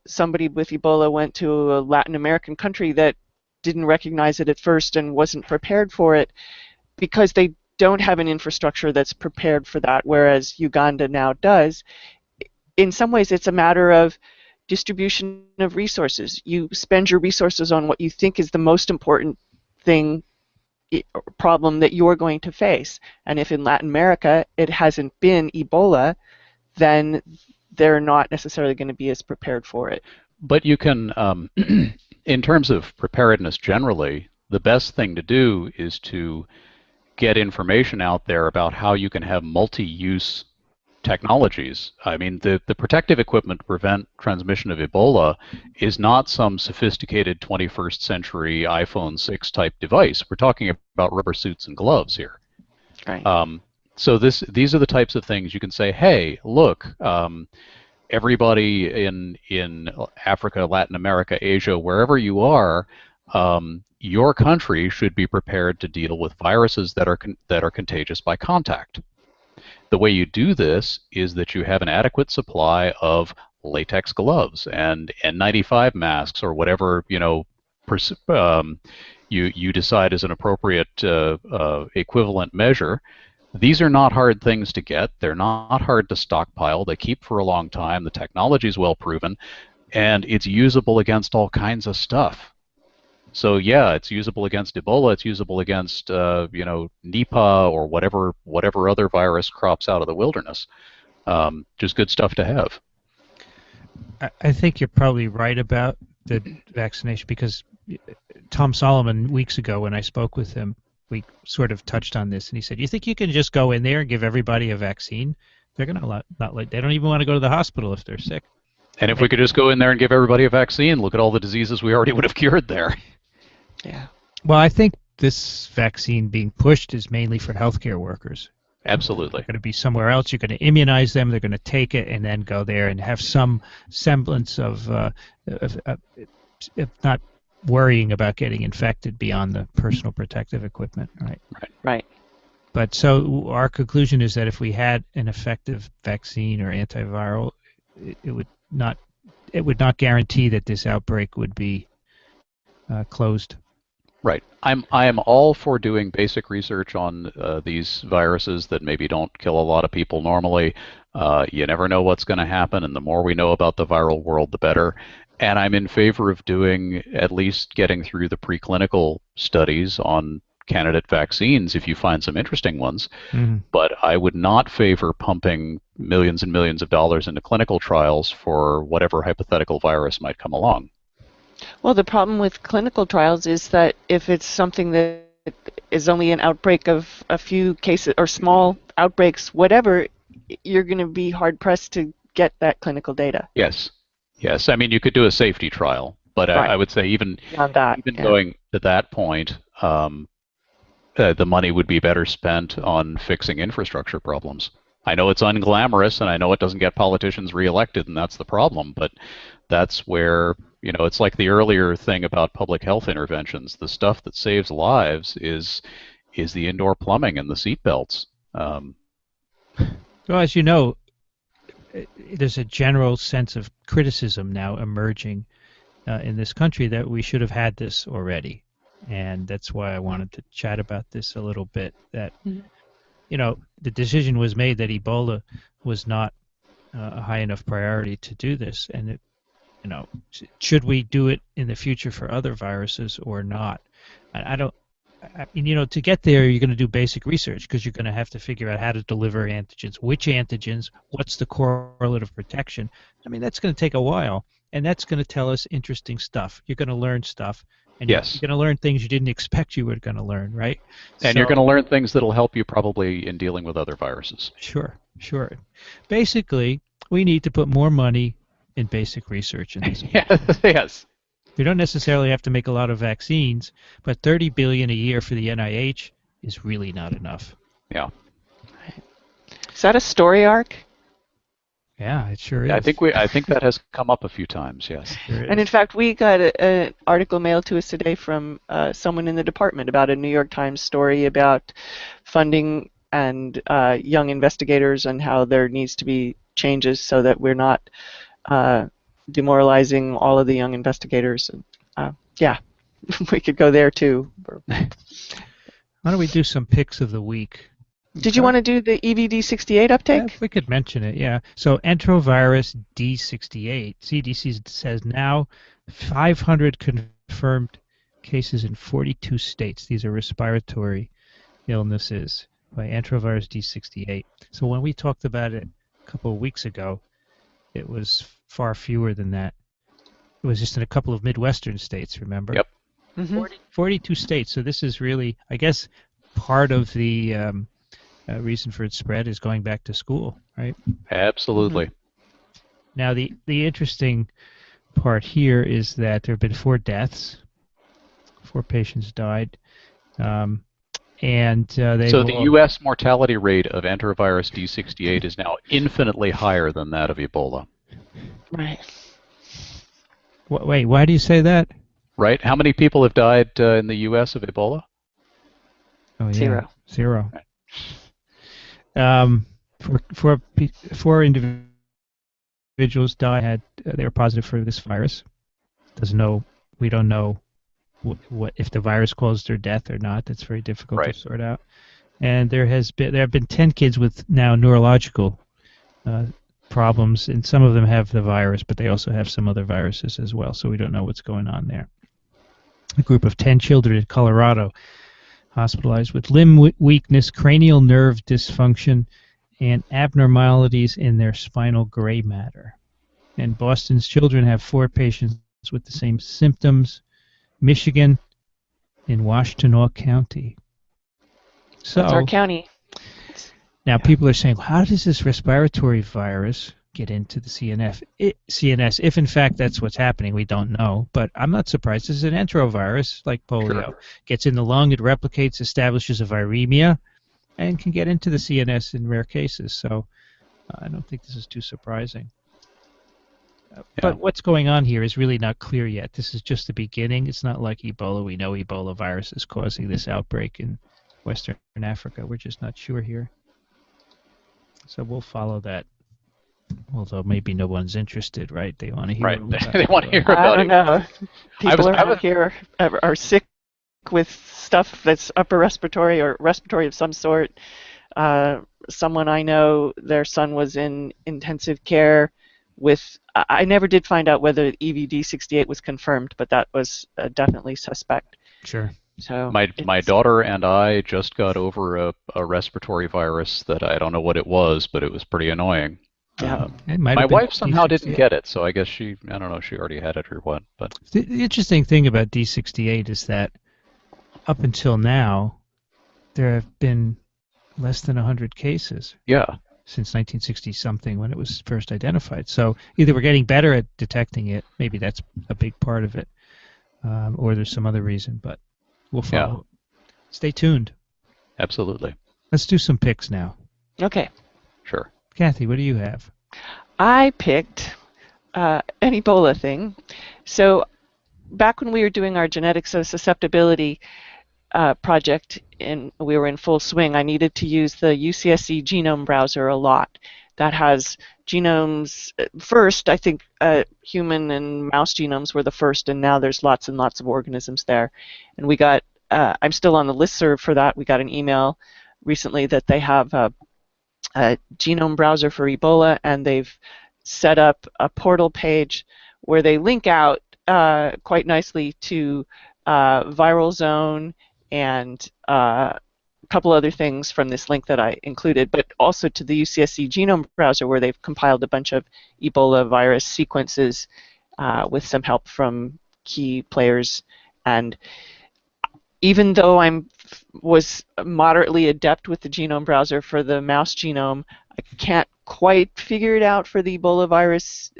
somebody with Ebola went to a Latin American country that didn't recognize it at first and wasn't prepared for it because they don't have an infrastructure that's prepared for that, whereas Uganda now does. In some ways, it's a matter of distribution of resources. You spend your resources on what you think is the most important thing, problem that you're going to face. And if in Latin America it hasn't been Ebola, then they're not necessarily going to be as prepared for it. But you can, in terms of preparedness generally, the best thing to do is to get information out there about how you can have multi-use technologies. I mean, the protective equipment to prevent transmission of Ebola is not some sophisticated 21st century iPhone 6 type device. We're talking about rubber suits and gloves here. Right. So these are the types of things you can say, hey, look, everybody in Africa, Latin America, Asia, wherever you are, your country should be prepared to deal with viruses that are contagious by contact. The way you do this is that you have an adequate supply of latex gloves and N95 masks or whatever you decide is an appropriate equivalent measure. These are not hard things to get. They're not hard to stockpile. They keep for a long time. The technology is well proven, and it's usable against all kinds of stuff. So yeah, it's usable against Ebola. It's usable against Nipah or whatever other virus crops out of the wilderness. Just good stuff to have. I think you're probably right about the vaccination because Tom Solomon weeks ago when I spoke with him, we sort of touched on this, and he said, "You think you can just go in there and give everybody a vaccine? They're gonna not like they don't even want to go to the hospital if they're sick." And if we could just go in there and give everybody a vaccine, look at all the diseases we already would have cured there. Yeah. Well, I think this vaccine being pushed is mainly for healthcare workers. Absolutely. They're going to be somewhere else. You're going to immunize them. They're going to take it and then go there and have some semblance of if not worrying about getting infected beyond the personal protective equipment, right? Right. But so our conclusion is that if we had an effective vaccine or antiviral, it would not guarantee that this outbreak would be closed. Right. I am all for doing basic research on these viruses that maybe don't kill a lot of people normally. You never know what's going to happen, and the more we know about the viral world, the better. And I'm in favor of doing at least getting through the preclinical studies on candidate vaccines if you find some interesting ones. Mm-hmm. But I would not favor pumping millions and millions of dollars into clinical trials for whatever hypothetical virus might come along. Well, the problem with clinical trials is that if it's something that is only an outbreak of a few cases or small outbreaks, whatever, you're going to be hard pressed to get that clinical data. Yes. Yes. I mean, you could do a safety trial, but Right. I would say even Yeah. going to that point, the money would be better spent on fixing infrastructure problems. I know it's unglamorous, and I know it doesn't get politicians reelected, and that's the problem, but that's where, it's like the earlier thing about public health interventions. The stuff that saves lives is the indoor plumbing and the seat belts. Well, as you know, there's a general sense of criticism now emerging in this country that we should have had this already. And that's why I wanted to chat about this a little bit, that, the decision was made that Ebola was not a high enough priority to do this. And, should we do it in the future for other viruses or not? To get there, you're going to do basic research because you're going to have to figure out how to deliver antigens, which antigens, what's the correlate of protection. I mean, that's going to take a while, and that's going to tell us interesting stuff. You're going to learn stuff, and you're Yes. going to learn things you didn't expect you were going to learn, right? And you're going to learn things that'll help you probably in dealing with other viruses. Sure, sure. Basically, we need to put more money in basic research in this country. Yes. We don't necessarily have to make a lot of vaccines, but $30 billion a year for the NIH is really not enough. Yeah. Is that a story arc? Yeah, it sure is. I think that has come up a few times. Yes. Sure is. And in fact, we got an article mailed to us today from someone in the department about a New York Times story about funding and young investigators and how there needs to be changes so that we're not demoralizing all of the young investigators. Yeah, we could go there too. Why don't we do some picks of the week? Did you want to do the EVD68 uptake? We could mention it, yeah. So enterovirus D68, CDC says now 500 confirmed cases in 42 states. These are respiratory illnesses by enterovirus D68. So when we talked about it a couple of weeks ago, it was far fewer than that. It was just in a couple of Midwestern states, remember? Yep. Mm-hmm. 42 states. So this is really, I guess, part of the reason for its spread is going back to school, right? Absolutely. Now, the interesting part here is that there have been 4 deaths. 4 patients died. So the U.S. mortality rate of enterovirus D68 is now infinitely higher than that of Ebola. Right. Wait, why do you say that? Right? How many people have died in the U.S. of Ebola? Oh, yeah. 0. 0. Four individuals died. They were positive for this virus. We don't know what if the virus caused their death or not. That's very difficult to sort out. And there have been 10 kids with now neurological problems, and some of them have the virus, but they also have some other viruses as well. So we don't know what's going on there. A group of 10 children in Colorado hospitalized with limb weakness, cranial nerve dysfunction, and abnormalities in their spinal gray matter. And Boston's children have 4 patients with the same symptoms. Michigan in Washtenaw County. So That's our county. now people are saying, how does this respiratory virus get into the CNS? If in fact that's what's happening, we don't know. But I'm not surprised. This is an enterovirus like polio. Sure. Gets in the lung, it replicates, establishes a viremia, and can get into the CNS in rare cases. So I don't think this is too surprising. But what's going on here is really not clear yet. This is just the beginning. It's not like Ebola. We know Ebola virus is causing this outbreak in Western Africa. We're just not sure here. So we'll follow that. Although maybe no one's interested, right? They want to hear about They want to hear about it. I don't know. People around here are sick with stuff that's upper respiratory or respiratory of some sort. Someone I know, their son was in intensive care with, I never did find out whether EVD68 was confirmed, but that was definitely suspect. Sure. So my daughter and I just got over a respiratory virus that I don't know what it was, but it was pretty annoying. Yeah. My wife somehow didn't get it, so I guess I don't know if she already had it or what. But the interesting thing about D68 is that up until now, there have been less than 100 cases. Yeah. Since 1960-something when it was first identified. So either we're getting better at detecting it, maybe that's a big part of it, or there's some other reason, but we'll follow. Yeah. Stay tuned. Absolutely. Let's do some picks now. Okay. Sure. Kathy, what do you have? I picked an Ebola thing. So back when we were doing our genetics of susceptibility project and we were in full swing, I needed to use the UCSC genome browser a lot. That has genomes. First, I think human and mouse genomes were the first, and now there's lots and lots of organisms there. And we got, I'm still on the listserv for that. We got an email recently that they have a genome browser for Ebola, and they've set up a portal page where they link out quite nicely to viral zone and a couple other things from this link that I included, but also to the UCSC genome browser where they've compiled a bunch of Ebola virus sequences with some help from key players. And even though was moderately adept with the genome browser for the mouse genome, I can't quite figure it out for the Ebola virus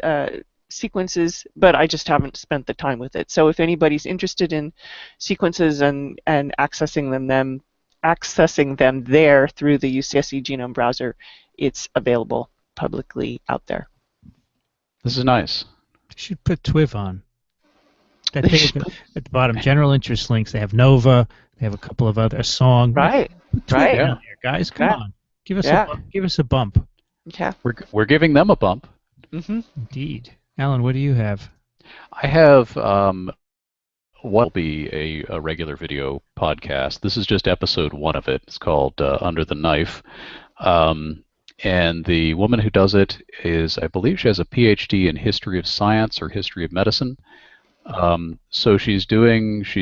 sequences, but I just haven't spent the time with it. So if anybody's interested in sequences and accessing them there through the UCSC genome browser, it's available publicly out there. This is nice. You should put TWiV on. That thing at the bottom, general interest links. They have Nova. They have a couple of other song. Right. Put TWiV Right. down there, guys. Come on. Give us a bump. Yeah. We're giving them a bump. Mm-hmm. Indeed. Alan, what do you have? I have what will be a regular video podcast. This is just episode 1 of it. It's called Under the Knife. And the woman who does it is, I believe she has a PhD in history of science or history of medicine. So she's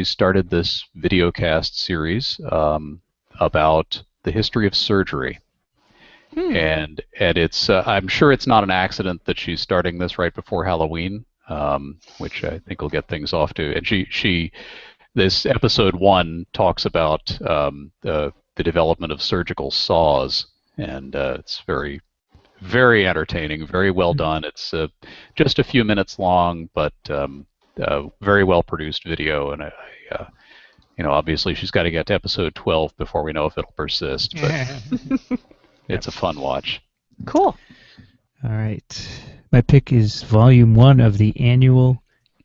started this videocast series about the history of surgery. And it's I'm sure it's not an accident that she's starting this right before Halloween, which I think will get things off to. And this episode 1 talks about the development of surgical saws, and it's very, very entertaining, very well done. It's just a few minutes long, but very well produced video, and obviously she's got to get to episode 12 before we know if it'll persist. But it's a fun watch. Cool. All right. My pick is Volume 1 of the Annual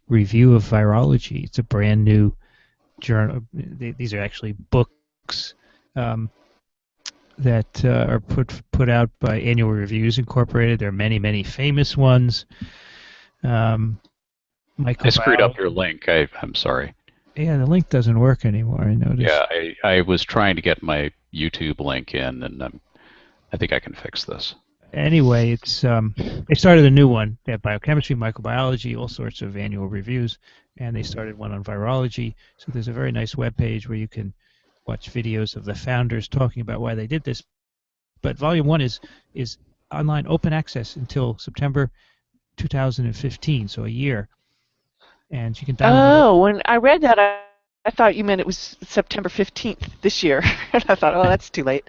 Review of Virology. It's a brand new journal. These are actually books that are put out by Annual Reviews Incorporated. There are many, many famous ones. I screwed up your link. I'm sorry. Yeah, the link doesn't work anymore, I noticed. Yeah, I was trying to get my YouTube link in, and I think I can fix this. Anyway, it's they started a new one. They have biochemistry, microbiology, all sorts of annual reviews, and they started one on virology. So there's a very nice webpage where you can watch videos of the founders talking about why they did this. But Volume 1 is online open access until September 2015, so a year. And you can download it. When I read that, I thought you meant it was September 15th this year. And I thought, that's too late.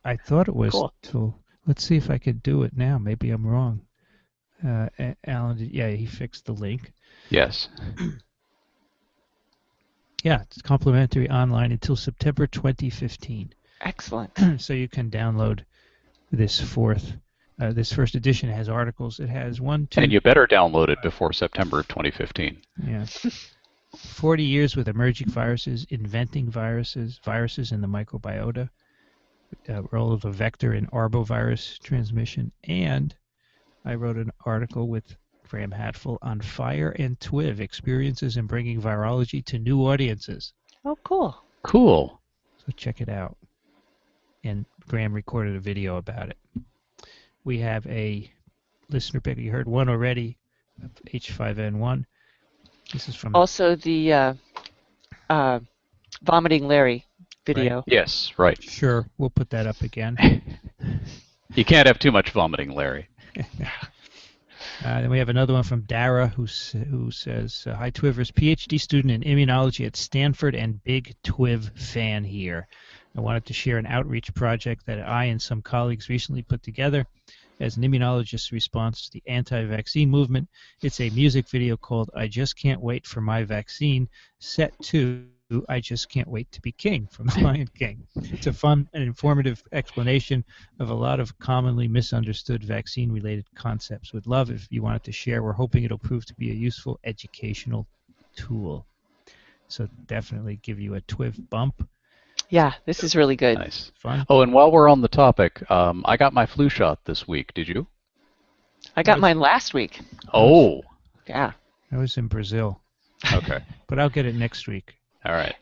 I thought it was cool. till. Let's see if I could do it now. Maybe I'm wrong. Alan, he fixed the link. Yes. Yeah, it's complimentary online until September 2015. Excellent. So you can download this this first edition. It has articles. It has 1, 2. And you better download it before September of 2015. Yeah. 40 years with emerging viruses, inventing viruses in the microbiota. Role of a vector in arbovirus transmission, and I wrote an article with Graham Hatfull on Fire and TWiV, experiences in bringing virology to new audiences. Oh, cool. Cool. So check it out. And Graham recorded a video about it. We have a listener pick. You heard one already, H5N1. This is from... Also the Vomiting Larry video. Right. Yes, right. Sure, we'll put that up again. You can't have too much vomiting, Larry. Then we have another one from Dara who says, "Hi TWiVers, PhD student in immunology at Stanford and big TWiV fan here. I wanted to share an outreach project that I and some colleagues recently put together as an immunologist's response to the anti-vaccine movement. It's a music video called I Just Can't Wait for My Vaccine, set to I Just Can't Wait to Be King from The Lion King. It's a fun and informative explanation of a lot of commonly misunderstood vaccine-related concepts. Would love if you wanted to share. We're hoping it'll prove to be a useful educational tool." So definitely give you a TWiV bump. Yeah, this is really good. Nice. Fun. Oh, and while we're on the topic, I got my flu shot this week. Did you? I got mine last week. Oh. Yeah. I was in Brazil. Okay. But I'll get it next week. All right.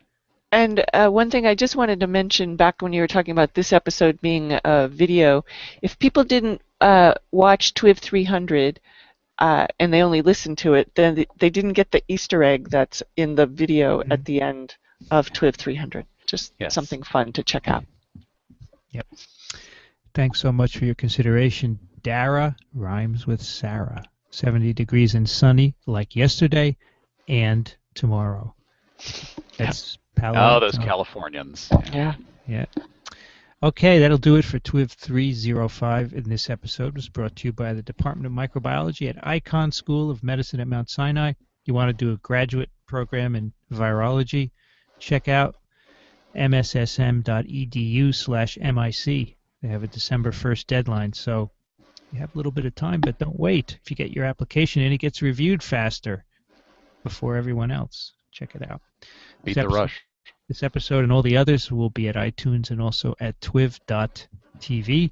And one thing I just wanted to mention back when you were talking about this episode being a video, if people didn't watch TWiV 300 and they only listened to it, then they didn't get the Easter egg that's in the video at the end of TWiV 300. Just something fun to check out. Yep. Thanks so much for your consideration. Dara rhymes with Sarah. 70 degrees and sunny like yesterday and tomorrow. That's Palo Oh, Alto. those Californians. Yeah. Yeah. Okay, that'll do it for TWiV 305. In this episode was brought to you by the Department of Microbiology at Icahn School of Medicine at Mount Sinai. You want to do a graduate program in virology, check out mssm.edu/MIC. They have a December 1st deadline, so you have a little bit of time, but don't wait. If you get your application in, it gets reviewed faster before everyone else. Check it out. Beat the rush. This episode and all the others will be at iTunes and also at TWiV.tv.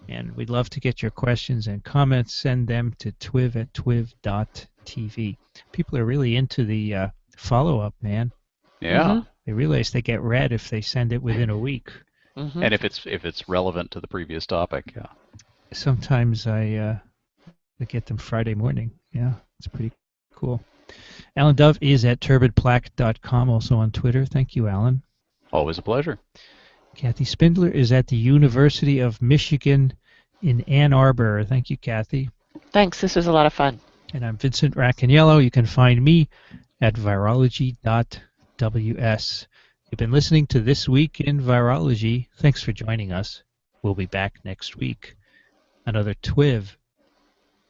And we'd love to get your questions and comments. Send them to TWiV@TWiV.tv. People are really into the follow-up, man. Yeah. They realize they get read if they send it within a week. And if it's relevant to the previous topic, yeah. Sometimes I get them Friday morning. Yeah, it's pretty cool. Alan Dove is at turbidplaque.com, also on Twitter. Thank you, Alan. Always a pleasure. Kathy Spindler is at the University of Michigan in Ann Arbor. Thank you, Kathy. Thanks. This was a lot of fun. And I'm Vincent Racaniello. You can find me at virology.ws. You've been listening to This Week in Virology. Thanks for joining us. We'll be back next week. Another TWiV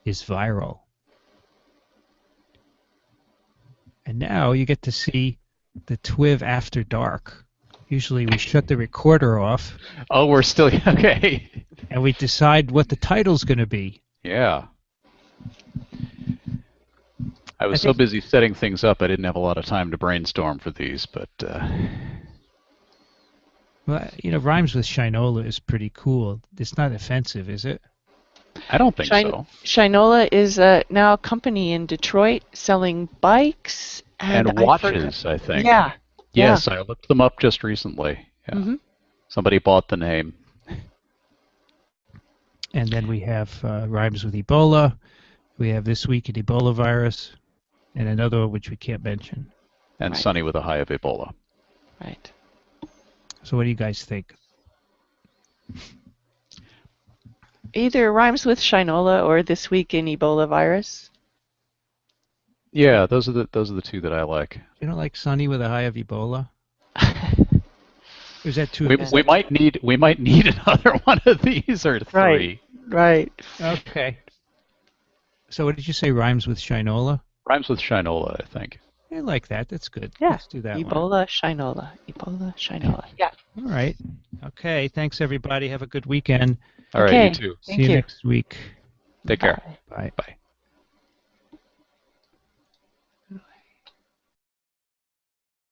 is viral. And now you get to see the TWiV after dark. Usually we shut the recorder off. Oh, we're still okay. And we decide what the title's going to be. Yeah. I was so busy setting things up, I didn't have a lot of time to brainstorm for these, but... Well, rhymes with Shinola is pretty cool. It's not offensive, is it? I don't think so. Shinola is now a company in Detroit selling bikes and watches, I think. Yeah. Yes, I looked them up just recently. Yeah. Somebody bought the name. And then we have rhymes with Ebola. We have This Week in Ebola virus. And another one which we can't mention. And Sunny with a High of Ebola. Right. So what do you guys think? Either rhymes with Shinola or This Week in Ebola virus. Yeah, those are the two that I like. You don't like Sunny with a High of Ebola? Or is that too? We might need another one of these or three. Right. Okay. So what did you say? Rhymes with Shinola? Rhymes with Shinola, I think. I like that. That's good. Yeah. Let's do that one. Ebola, Shinola. Ebola, Shinola. Yeah. All right. Okay. Thanks, everybody. Have a good weekend. All right, you too. See you next week. Take care. Bye. Bye.